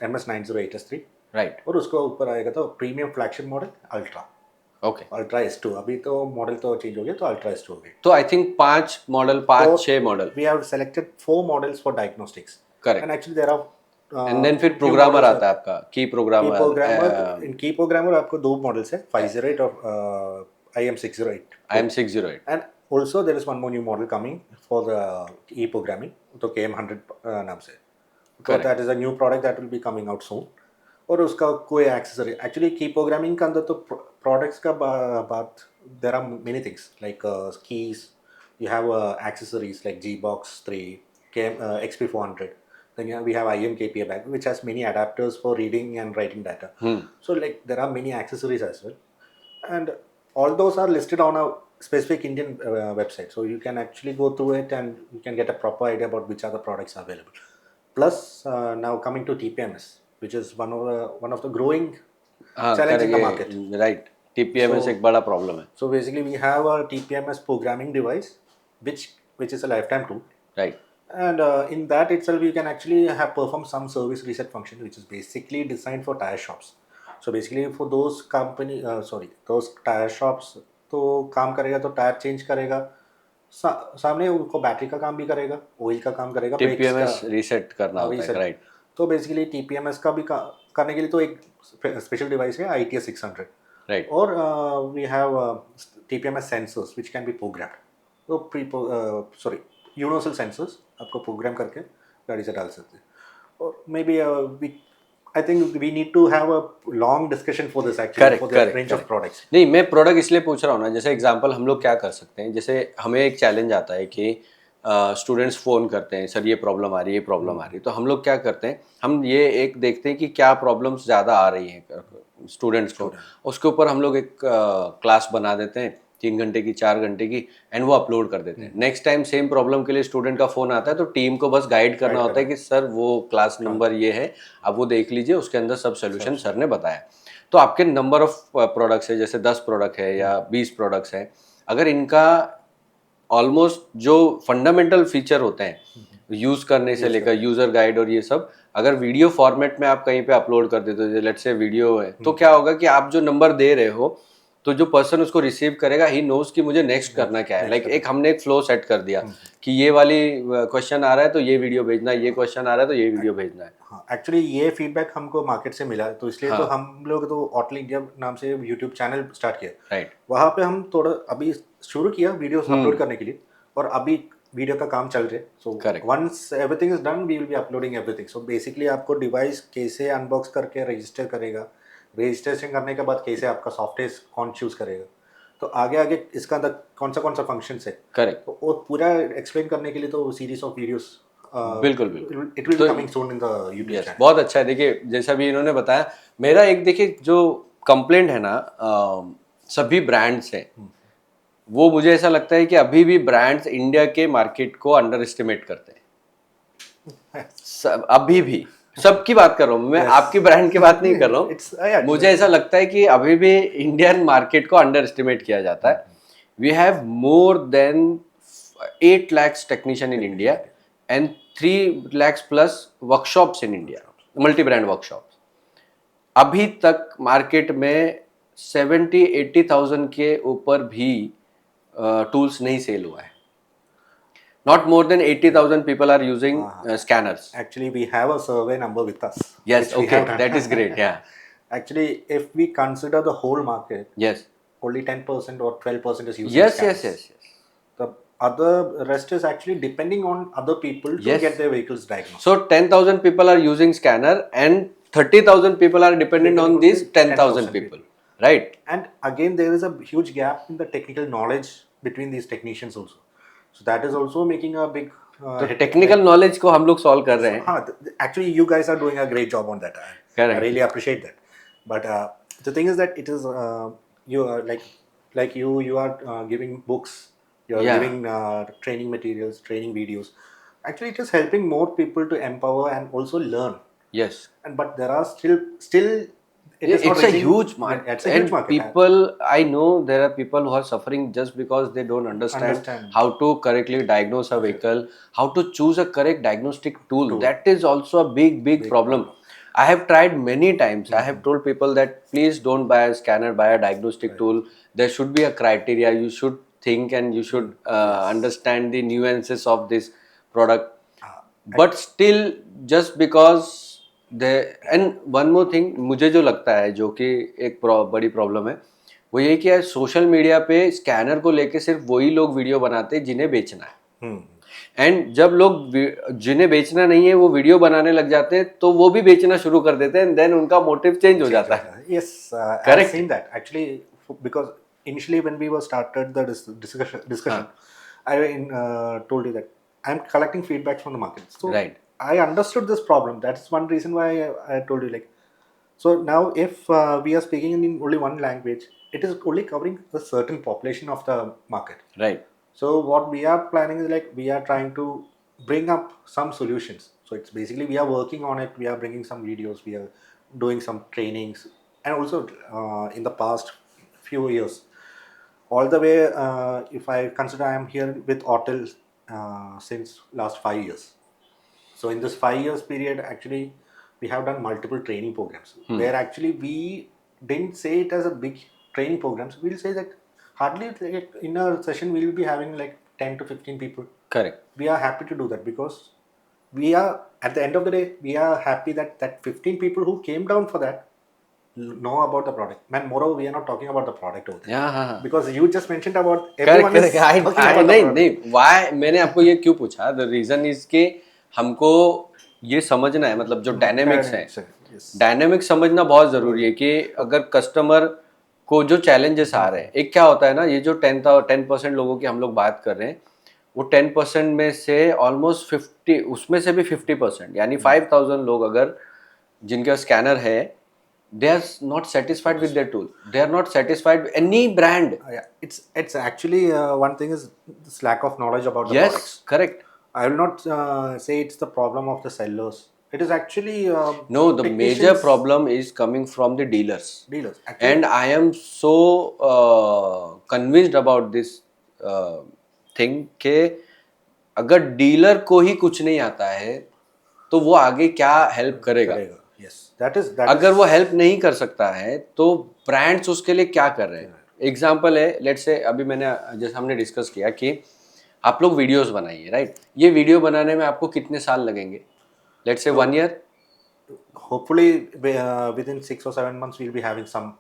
MS908S3, राइट। और उसको ऊपर आएगा तो premium flagship model ultra. Okay, ultra S2, अभी तो मॉडल तो चेंज हो गया, तो अल्ट्रा S2 हो गया। तो I think 5 model, 5-6 model. We have selected 4 models for diagnostics, correct, and actually there are and then फिर प्रोग्रामर आता है आपका, की प्रोग्रामर। इन की प्रोग्रामर आपको 2 मॉडल्स है, 508 और IM608। And also there is one more new model coming for the e-programming, तो KM100 नाम से, तो that is a new product that will be coming out soon। और उसका कोई एक्सेसरी एक्चुअली की प्रोग्रामिंग के अंदर तो प्रोडक्ट्स का बात, there are many things like keys, you have accessories like Gbox 3, XP400, then we have IM-KPA back, which has many adapters for reading and writing data. So like there are many accessories as well, and all those are listed on a specific Indian website, so you can actually go through it and you can get a proper idea about which are the products available. Plus now coming to TPMS, which is one of the growing challenge in the market. Right, TPMS एक बड़ा problem है। So basically we have a TPMS programming device which is a lifetime tool, right, and in that itself you can actually have perform some service reset function, which is basically designed for tire shops. So basically for those those tire shops, तो काम करेगा, तो tyre change करेगा, सामने उनको battery का काम भी करेगा, ऑयल का काम करेगा, TPMS रीसेट करना होता है, राइट। तो बेसिकली TPMS का भी करने के लिए तो एक स्पेशल डिवाइस है ITS 600, राइट। और we have TPMS sensors which can be programmed, तो यूनिवर्सल सेंसर्स आपको प्रोग्राम करके गाड़ी से डाल सकते हैं। or maybe I think we need to have a long discussion for this actually, for the range of products. नहीं, मैं प्रोडक्ट इसलिए पूछ रहा हूँ ना, जैसे एग्जांपल हम लोग क्या कर सकते हैं, जैसे हमें एक चैलेंज आता है कि स्टूडेंट्स फ़ोन करते हैं, सर ये प्रॉब्लम आ रही है, ये प्रॉब्लम आ रही है, तो हम लोग क्या करते हैं, हम ये एक देखते हैं कि क्या प्रॉब्लम्स ज़्यादा आ रही हैं स्टूडेंट्स को, उसके ऊपर हम लोग एक क्लास बना देते हैं 3 घंटे की, 4 घंटे की, एंड वो अपलोड कर देते हैं। नेक्स्ट टाइम सेम प्रॉब्लम के लिए स्टूडेंट का फ़ोन आता है तो टीम को बस गाइड करना होता है कि सर वो क्लास नंबर ये है, आप वो देख लीजिए, उसके अंदर सब सोल्यूशन सर ने बताया। तो आपके नंबर ऑफ प्रोडक्ट्स है, जैसे 10 प्रोडक्ट है या 20 प्रोडक्ट्स हैं, अगर इनका ऑलमोस्ट जो फंडामेंटल फीचर होते हैं यूज़ करने से लेकर यूज़र गाइड और ये सब, अगर वीडियो फॉर्मेट में आप कहीं पे अपलोड कर देते हो, लेट्स से वीडियो है, तो क्या होगा कि आप जो नंबर दे रहे हो, तो जो पर्सन उसको रिसीव करेगा ही नोज कि मुझे नेक्स्ट करना क्या है। लाइक एक हमने एक फ्लो सेट कर दिया कि ये वाली क्वेश्चन आ रहा है तो ये वीडियो भेजना है, ये क्वेश्चन आ रहा है तो ये वीडियो भेजना है। हाँ, एक्चुअली ये फीडबैक हमको मार्केट से मिला, तो इसलिए तो हम लोग तो ऑटल इंडिया नाम से यूट्यूब चैनल स्टार्ट किया। राइट, वहाँ पे हम थोड़ा अभी शुरू किया वीडियो अपलोड करने के लिए, और अभी वीडियो का काम चल रहा है। So once everything is done we will be uploading everything. So basically आपको डिवाइस कैसे अनबॉक्स करके रजिस्टर करेगा, रजिस्ट्रेशन करने के बाद कैसे आपका सॉफ्टवेयर कौन चूज करेगा, तो आगे आगे इसका अंदर कौन सा फंक्शन है, करेक्ट, तो वो पूरा एक्सप्लेन करने के लिए तो सीरीज ऑफ वीडियोस बिल्कुल बिल्कुल it will be coming soon in the YouTube channel. बहुत अच्छा है। देखिए जैसा भी इन्होंने बताया, मेरा एक देखिए जो कंप्लेंट है ना सभी ब्रांड्स हैं, वो मुझे ऐसा लगता है कि अभी भी ब्रांड्स इंडिया के मार्केट को अंडर एस्टिमेट करते हैं। अभी भी सबकी बात कर रहा हूँ मैं, आपकी ब्रांड की बात नहीं कर रहा हूँ। मुझे ऐसा लगता है कि अभी भी इंडियन मार्केट को अंडर एस्टिमेट किया जाता है। We have more than 8 lakhs technician in India and 3 lakhs plus workshops in India, multi brand workshops. अभी तक मार्केट में 70-80,000 के ऊपर भी टूल्स नहीं सेल हुआ है। Not more than 80,000 people are using scanners. Actually, we have a survey number with us. Yes, okay, that is great. Yeah. Actually, if we consider the whole market, Yes. only 10% or 12% is using Yes, scanners. yes. The other rest is actually depending on other people to get their vehicles diagnosed. So 10,000 people are using scanner and 30,000 people are dependent on these 10,000 people. Right. And again, there is a huge gap in the technical knowledge between these technicians also. So that is also making a big. तो technical knowledge को हम लोग solve कर रहे हैं। हाँ, actually you guys are doing a great job on that. I really appreciate that. But the thing is that it is you are like you are giving books, you are giving training materials, training videos. Actually, it is helping more people to empower and also learn. Yes. But there are still. It's a huge market. It's a huge market. People, I know there are people who are suffering just because they don't understand how to correctly diagnose a vehicle, how to choose a correct diagnostic tool. That is also a big problem. I have tried many times. I have told people that please don't buy a scanner, buy a diagnostic tool. There should be a criteria. You should think and you should understand the nuances of this product. But still, just because and one more thing मुझे जो लगता है, जो कि एक बड़ी problem है, वो ये कि सोशल मीडिया पे स्कैनर को लेके सिर्फ वही लोग वीडियो बनाते हैं जिन्हें बेचना है। एंड जब लोग जिन्हें बेचना नहीं है वो वीडियो बनाने लग जाते हैं, तो वो भी बेचना शुरू कर देते हैं, देन उनका मोटिव चेंज हो जाता है। Yes, I've seen that actually, because initially when we were started the discussion, I told you that I'm collecting feedback from the market. So right. I understood this problem. That's one reason why I told you, like, so now if we are speaking in only one language, it is only covering a certain population of the market. Right. So what we are planning is like we are trying to bring up some solutions. So it's basically we are working on it. We are bringing some videos. We are doing some trainings, and also in the past few years, all the way. If I consider I am here with Autel since last 5 years. So in this 5 years period, actually, we have done multiple training programs where actually we didn't say it as a big training programs. We'll say that hardly like in a session we'll be having like 10 to 15 people. Correct. We are happy to do that because we are at the end of the day we are happy that 15 people who came down for that know about the product. Man, moreover, we are not talking about the product over there. Yeah. Because you just mentioned about everyone is talking about नहीं, why मैंने आपको ये क्यों पूछा? The reason is कि हमको ये समझना है, मतलब जो डायनेमिक्स है, Yes. डायनेमिक्स समझना बहुत ज़रूरी है कि अगर कस्टमर को जो चैलेंजेस आ रहे हैं, एक क्या होता है ना, ये जो 10% लोगों की हम लोग बात कर रहे हैं, वो 10% में से ऑलमोस्ट 50, उसमें से भी 50% यानी 5000 लोग अगर जिनका स्कैनर है, they are not satisfied with their tool, they are not satisfied any brand. Yeah, it's actually one thing is this lack of knowledge about the yes, products. Correct. I will not say it's the problem of the sellers. It is actually No, the major technicians, problem is coming from the dealers. dealers. Actually, And I am so convinced about this thing कि अगर dealer को ही कुछ नहीं आता है तो वो आगे क्या हेल्प करेगा. करेगा. Yes, that अगर is वो हेल्प नहीं कर सकता है तो ब्रांड्स उसके लिए क्या कर रहे हैं. एग्जाम्पल है, लेट्स से अभी मैंने जैसे हमने डिस्कस किया कि आप लोग वीडियोस बनाइए, राइट. ये वीडियो बनाने में आपको कितने साल लगेंगे? Let's say 1 year. hopefully within 6 or 7 months we'll be having some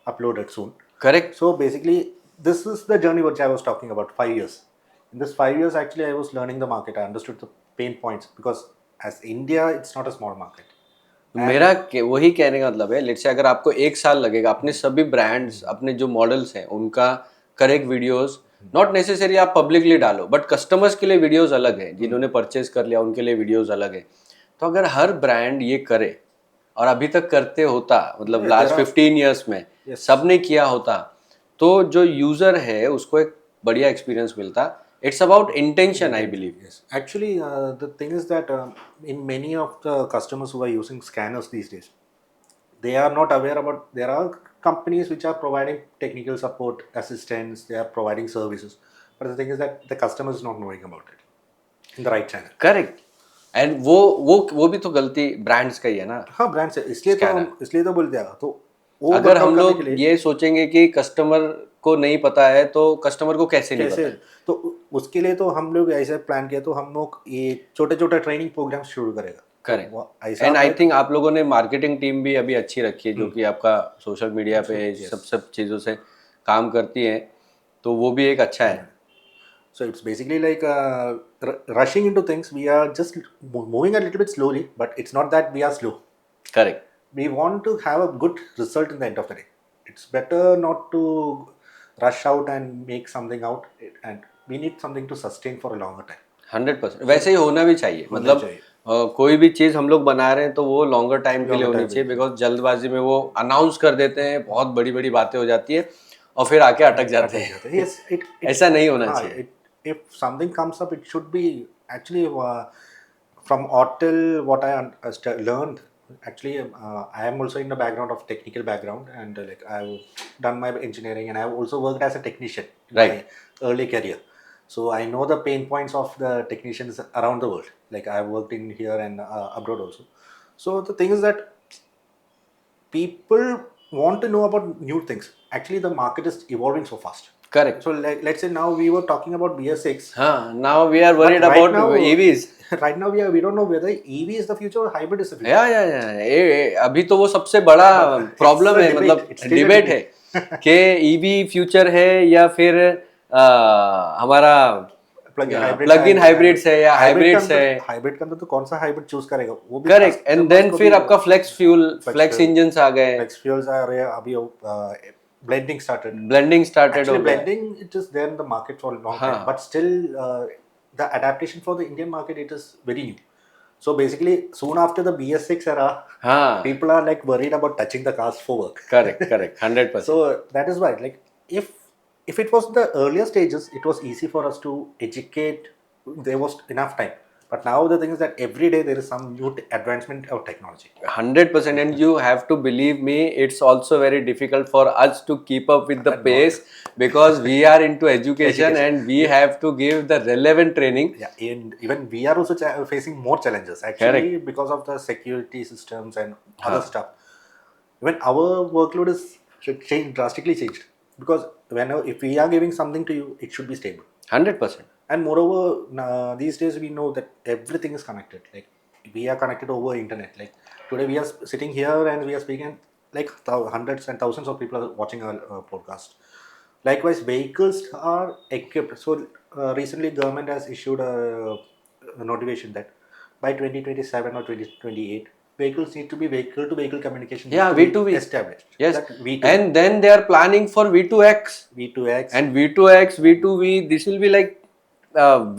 uploaded soon. Correct. So basically, this is the journey which I was talking about. 5 years. In this 5 years, actually, I was learning the market. I understood the pain points because as India, it's not a small market. मेरा वही कहने का मतलब है, let's say अगर आपको 1 साल लगेगा अपने सभी ब्रांड्स, अपने जो मॉडल्स हैं उनका करेक्ट वीडियोस, नॉट नेसेसरी आप पब्लिकली डालो, बट कस्टमर्स के लिए वीडियोस अलग है, जिन्होंने परचेज कर लिया उनके लिए वीडियोस अलग है. तो अगर हर ब्रांड ये करे और अभी तक करते होता, मतलब लास्ट 15 ईयर्स में सबने किया होता, तो जो यूजर है उसको एक बढ़िया एक्सपीरियंस मिलता. It's about intention, I believe. Yes. Actually, the thing is that in many of the customers who are using scanners these days, they are not aware about. There are companies which are providing technical support, assistance. They are providing services, but the thing is that the customer is not knowing about it in the right channel. Correct. And वो भी तो गलती brands का ही है ना. हाँ, brand से इसलिए तो बोलते हैं. तो वो अगर हम workout करने लोग के लिए ये सोचेंगे कि कस्टमर को नहीं पता है तो कस्टमर को कैसे नहीं कैसे, पता है. तो उसके लिए तो हम लोग ऐसे प्लान किया, तो हम लोग ये छोटे छोटे ट्रेनिंग प्रोग्राम शुरू करेगा. करेक्ट. ऐसा एंड आई थिंक आप लोगों ने मार्केटिंग टीम भी अभी अच्छी रखी है, जो कि आपका सोशल मीडिया पे सब चीज़ों से काम करती है, तो वो भी एक अच्छा है. So it's basically like rushing into things. We are just moving a little bit slowly, but it's not that we are slow. Correct. We want to have a good result in the end of the day. It's better not to rush out and make something out, and we need something to sustain for a longer time. 100% वैसे ही होना भी चाहिए. मतलब चाहिए. कोई भी चीज़ हम लोग बना रहे हैं तो वो लॉन्गर टाइम के लिए होनी time चाहिए, बिकॉज जल्दबाजी में वो अनाउंस कर देते हैं, बहुत बड़ी बड़ी बातें हो जाती है और फिर आके अटक जाते हैं. Yes, ऐसा नहीं होना हाँ, चाहिए. if something comes up, it should be actually from Autel. What I learned, actually, I am also in the background of technical background, and like I've done my engineering, and I've also worked as a technician in Right. my early career. So I know the pain points of the technicians around the world. Like I've worked in here and abroad also. So the thing is that people want to know about new things. Actually, the market is evolving so fast. Correct. So let's say now we were talking about BS6. हाँ, now we are worried But right about now- EVs. Right now we don't know whether EV is the future or hybrid is the future. या अभी तो वो सबसे बड़ा problem है, debate. मतलब It's still a debate है कि ईवी फ्यूचर है या फिर हमारा प्लग इन हाइब्रिड्स है या हाइब्रिड्स है. हाइब्रिड के अंदर तो कौन सा हाइब्रिड चूज करेगा वो भी. करेक्ट. एंड देन फिर आपका फ्लेक्स फ्यूल, फ्लेक्स इंजन्स आ गए, फ्लेक्स फ्यूल्स आ रहे हैं अभी. Blending started. ब्लेंडिंग स्टार्टेड हो Actually, गया. blending it is there in the market for a long time, हाँ. but still the adaptation for the Indian market, it is very new. So basically, soon after the BS6 era, हाँ, people are like worried about touching the cars for work. Correct correct 100%. So that is why, like, if it was the earlier stages, it was easy for us to educate. There was enough time. But now the thing is that every day there is some new advancement of technology. 100%. And you have to believe me, it's also very difficult for us to keep up with the pace because we are into education and we have to give the relevant training. Yeah, and even we are also facing more challenges actually because of the security systems and other stuff. Even our workload is drastically changed because if we are giving something to you, it should be stable. 100%. And moreover, these days we know that everything is connected. Like we are connected over internet. Like today we are sitting here and we are speaking. Like hundreds and thousands of people are watching our podcast. Likewise, vehicles are equipped. So recently, government has issued a notification that by 2027 or 2028, vehicles need to be vehicle to vehicle communication. Yeah, need to be V2V. established. Yes, That V2, and then they are planning for V2X. V2X, And V2X, V2V, this will be like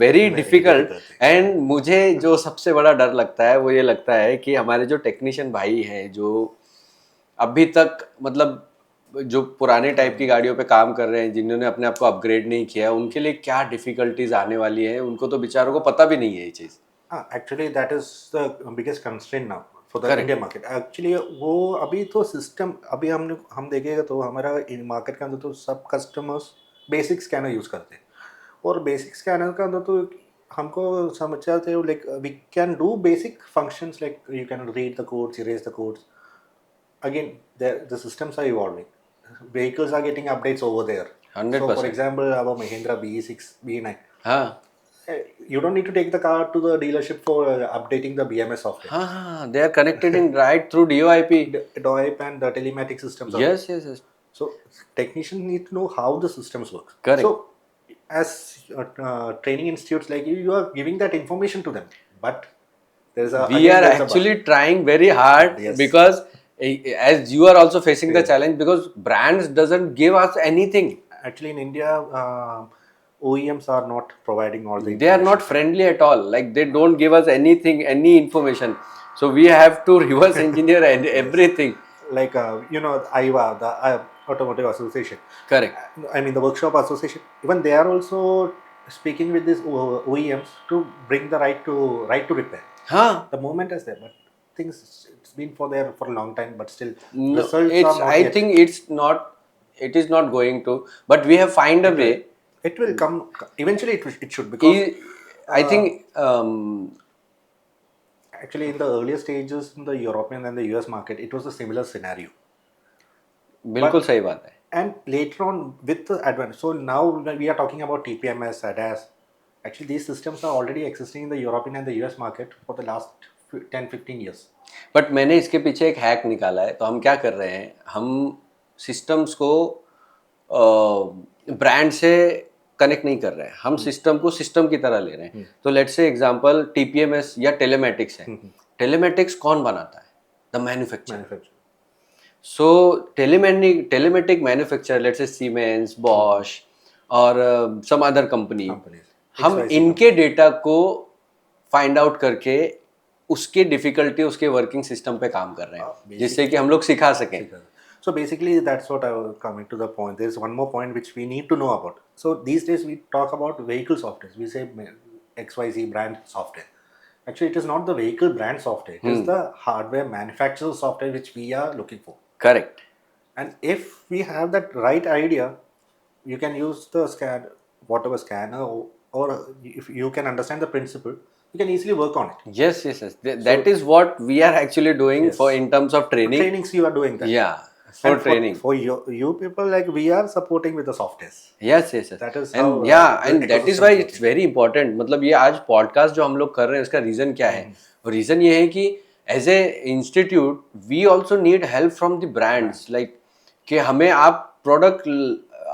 very difficult. difficult thing. And मुझे जो सबसे बड़ा डर लगता है वो ये लगता है कि हमारे जो टेक्नीशियन भाई हैं जो अभी तक मतलब जो पुराने टाइप की गाड़ियों पे काम कर रहे हैं, जिन्होंने अपने आप को अपग्रेड नहीं किया, उनके लिए क्या डिफिकल्टीज आने वाली है, उनको तो बेचारों को पता भी नहीं है ये चीज. Actually, that is the biggest constraint now for the Correct. Indian market. Actually, वो अभी तो सिस्टम अभी हम देखेगा तो हमारा मार्केट के अंदर तो सब कस्टमर्स बेसिक स्कैनर यूज़ करते हैं और बेसिक स्कैनर के अंदर तो हमको समझ जाते हो like we can do basic functions like you can read the codes erase the codes again the systems are evolving, vehicles are getting updates over there. 100%. So for example our Mahindra BE6 BE9, हाँ you don't need to take the car to the dealership for updating the BMS software. हाँ, they are connected in right through DOIP. DOIP and the telematic systems. Yes, yes, yes. So technicians need to know how the systems work. Correct. So as training institutes like you are giving that information to them, but there is a We are actually trying very hard. Yes. Because as you are also facing the challenge, because brands doesn't give us anything. Actually in India OEMs are not providing all the They are not friendly at all. Like they don't give us anything, any information. So we have to reverse engineer everything. Like you know AIVA, the Automotive Association. Correct. I mean the Workshop Association. Even they are also speaking with these OEMs to bring the right to repair. Huh. The moment is there, but things it's been for there for a long time, but still No, results it's. are not I yet. think it's not. It is not going to. But we have find a way. It will come eventually. It should because I think. actually in the earlier stages in the European and the US market, it was a similar scenario. बिल्कुल सही बात है. And later on with the advance, so now when we are talking about TPMS, ADAS, actually these systems are already existing in the European and the US market for the last 10-15 years. But मैंने इसके पीछे एक hack निकाला है. तो हम क्या कर रहे हैं, हम सिस्टम्स को ब्रांड से कनेक्ट नहीं कर रहे हैं, हम सिस्टम को सिस्टम की तरह ले रहे हैं. तो लेट्स से एग्जांपल टीपीएमएस या टेलीमेटिक्स है. टेलीमेटिक्स कौन बनाता है? The manufacturer. So telematic manufacturer, let's say siemens, Bosch और सम अदर कंपनी, हम इनके डेटा को फाइंड आउट करके उसके डिफिकल्टी, उसके वर्किंग सिस्टम पे काम कर रहे हैं, जिससे कि हम लोग सिखा सकें. So basically that's what I was coming to the point. There's one more point which we need to know about. So these days we talk about vehicle software. We say XYZ brand software. Actually it is not the vehicle brand software. It is the hardware manufacturer software which we are looking for. Correct. And if we have that right idea, you can use the whatever scanner or if you can understand the principle, you can easily work on it. Yes. That is what we are actually doing for in terms of training. Trainings you are doing that. Yeah. For training. For you people, like we are supporting with the softwares. Yes. That is and how, and that is why it's very important. मतलब ये आज podcast जो हम लोग कर रहे हैं उसका रीजन क्या है? और रीजन ये है कि as a institute we also need help from the brands. Like कि हमें आप प्रोडक्ट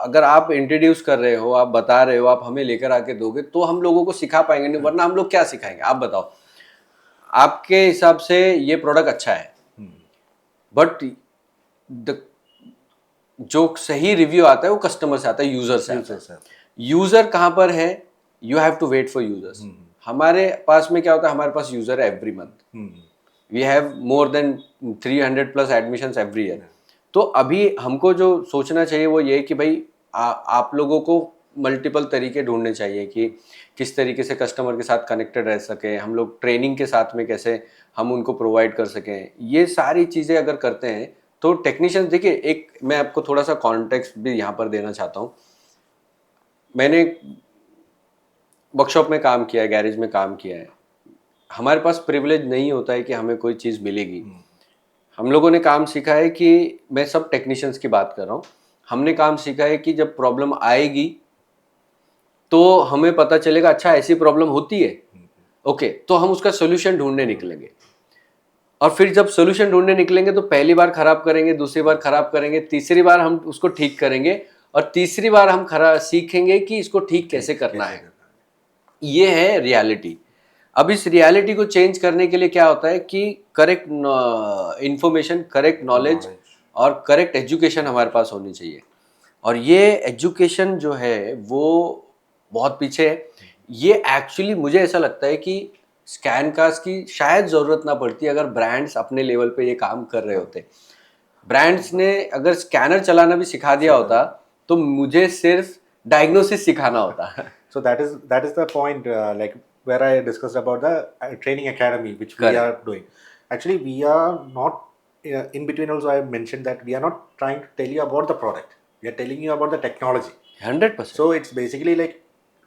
अगर आप इंट्रोड्यूस कर रहे हो, आप बता रहे हो, आप हमें लेकर आके दोगे तो हम लोगों को सिखा पाएंगे. नहीं वरना हम लोग क्या सिखाएंगे? आप बताओ. आपके हिसाब से ये प्रोडक्ट अच्छा है, बट जो सही रिव्यू आता है वो कस्टमर से आता है, यूजर से आता है. यूजर कहाँ पर है? You have to wait for users. हमारे पास में क्या होता है, हमारे पास यूजर है every month. We have more than 300+ admissions every year. तो अभी हमको जो सोचना चाहिए वो ये कि भाई आप लोगों को मल्टीपल तरीके ढूंढने चाहिए कि किस तरीके से कस्टमर के साथ कनेक्टेड रह सके. हम लोग ट्रेनिंग के साथ में कैसे हम उनको प्रोवाइड कर सकें. ये सारी चीज़ें अगर करते हैं तो टेक्नीशियंस, देखिए एक मैं आपको थोड़ा सा कॉन्टेक्स्ट भी यहाँ पर देना चाहता हूँ. मैंने वर्कशॉप में काम किया है, गैरेज में काम किया है. हमारे पास प्रिविलेज नहीं होता है कि हमें कोई चीज़ मिलेगी. हम लोगों ने काम सीखा है कि मैं सब टेक्नीशियंस की बात कर रहा हूँ. हमने काम सीखा है कि जब प्रॉब्लम आएगी तो हमें पता चलेगा अच्छा ऐसी प्रॉब्लम होती है, ओके, तो हम उसका सोल्यूशन ढूंढने निकलेंगे. और फिर जब सोल्यूशन ढूंढने निकलेंगे तो पहली बार खराब करेंगे, दूसरी बार खराब करेंगे, तीसरी बार हम उसको ठीक करेंगे और तीसरी बार हम सीखेंगे कि इसको ठीक कैसे करना है. ये है रियलिटी. अब इस रियलिटी को चेंज करने के लिए क्या होता है कि करेक्ट इंफॉर्मेशन, करेक्ट नॉलेज और करेक्ट एजुकेशन हमारे पास होनी चाहिए। और ये एजुकेशन जो है वो बहुत पीछे है। ये एक्चुअली मुझे ऐसा लगता है कि स्कैनकास्ट की शायद ज़रूरत ना पड़ती अगर ब्रांड्स अपने लेवल पे ये काम कर रहे होते। ब्रांड्स ने अगर स्कैनर चलाना भी सिखा दिया होता तो मुझे सिर्फ डायग्नोसिस सिखाना होता। So that is the point, like where I discussed about the training academy which we Correct. are doing. Actually, we are not in between. Also, I mentioned that we are not trying to tell you about the product. We are telling you about the technology. 100%. So it's basically like,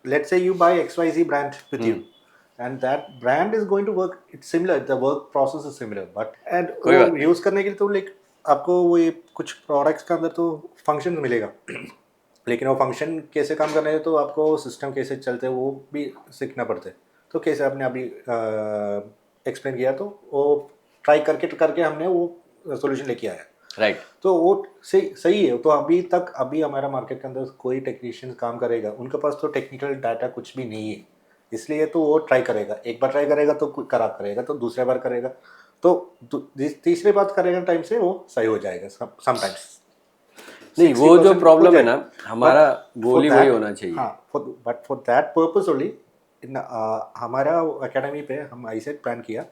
let's say you buy XYZ brand with you, and that brand is going to work. It's similar. The work process is similar, but and कोई बात वो use करने के लिए तो like आपको वो ये कुछ products का अंदर तो function मिलेगा लेकिन वो फंक्शन कैसे काम करने हैं तो आपको सिस्टम कैसे चलते हैं वो भी सीखना पड़ता है। तो कैसे आपने अभी एक्सप्लेन किया तो वो ट्राई करके हमने वो सॉल्यूशन लेके आया। राइट। तो वो सही है। तो अभी हमारा मार्केट के अंदर कोई टेक्नीशियन काम करेगा उनके पास तो टेक्निकल डाटा कुछ भी नहीं है, इसलिए तो वो ट्राई करेगा। एक बार ट्राई करेगा तो खराब करेगा, तो दूसरे बार करेगा, तो तीसरे बार करेगा टाइम से वो सही हो जाएगा समटाइम्स। नहीं, वो जो प्रॉब्लम है ना, हमारा गोल ही वही होना चाहिए। हाँ, but for that purpose only हमारा एकेडमी पे हम ऐसे प्लान किया,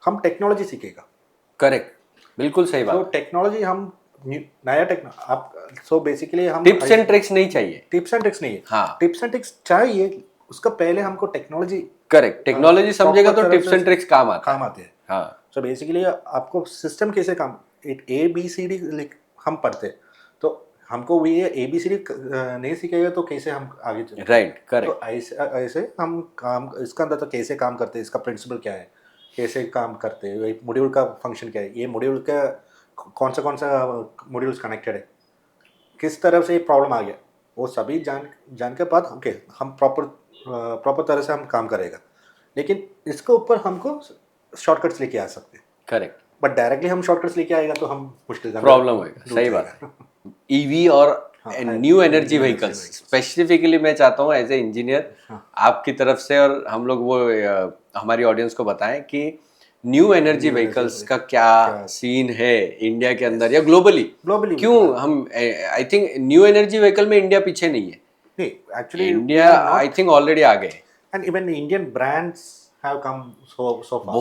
हम टेक्नोलॉजी सीखेगा। करेक्ट, बिल्कुल सही बात। तो टेक्नोलॉजी हम नया आप सो बेसिकली हम टिप्स एंड ट्रिक्स नहीं चाहिए। टिप्स एंड ट्रिक्स नहीं है। हाँ, टिप्स एंड ट्रिक्स चाहिए, उसका पहले हमको टेक्नोलॉजी। करेक्ट, टेक्नोलॉजी समझेगा तो टिप्स एंड ट्रिक्स काम आते हैं। हाँ, सो बेसिकली आपको सिस्टम कैसे काम, ABCD हम पढ़ते, तो हमको ये ABCD नहीं सीखेगा तो कैसे हम आगे चलेंगे। Right, correct. तो ऐसे हम काम इसका अंदर तो कैसे काम करते हैं, इसका प्रिंसिपल क्या है, कैसे काम करते हैं, मॉड्यूल का फंक्शन क्या है, ये मॉड्यूल का कौन सा मॉड्यूल्स कनेक्टेड है, किस तरह से ये प्रॉब्लम आ गया, वो सभी जान के बाद ओके हम प्रॉपर तरह से हम काम करेगा। लेकिन इसके ऊपर हमको शॉर्टकट्स लेके आ सकते हैं। करेक्ट। बट डायरेक्टली हम शॉर्टकट्स लेके आएगा तो हम मुश्किल प्रॉब्लम होगा। सही बात है। ईवी और न्यू एनर्जी व्हीकल्स स्पेसिफिकली मैं चाहता हूँ एज ए इंजीनियर आपकी तरफ से, और हम लोग वो हमारी ऑडियंस को बताएं कि न्यू एनर्जी व्हीकल्स का क्या सीन है इंडिया के अंदर या ग्लोबली। क्यों हम I think new energy vehicle में इंडिया पीछे नहीं है। नहीं, actually India I think already आगे है। And even Indian brands have come so far.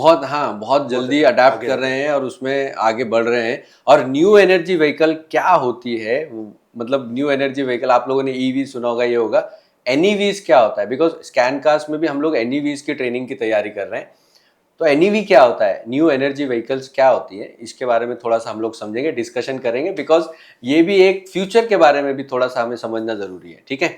बहुत जल्दी अडेप्ट कर रहे हैं और उसमें आगे बढ़ रहे हैं। और न्यू एनर्जी व्हीकल क्या होती है, मतलब न्यू एनर्जी व्हीकल आप लोगों ने ईवी सुना होगा, ये होगा। एनईवीज क्या होता है, बिकॉज स्कैनकास्ट में भी हम लोग एनईवीज की ट्रेनिंग की तैयारी कर रहे हैं। तो एनईवी क्या होता है, न्यू एनर्जी व्हीकल्स क्या होती है, इसके बारे में थोड़ा सा हम लोग समझेंगे, डिस्कशन करेंगे, बिकॉज ये भी एक फ्यूचर के बारे में भी थोड़ा सा हमें समझना जरूरी है। ठीक है।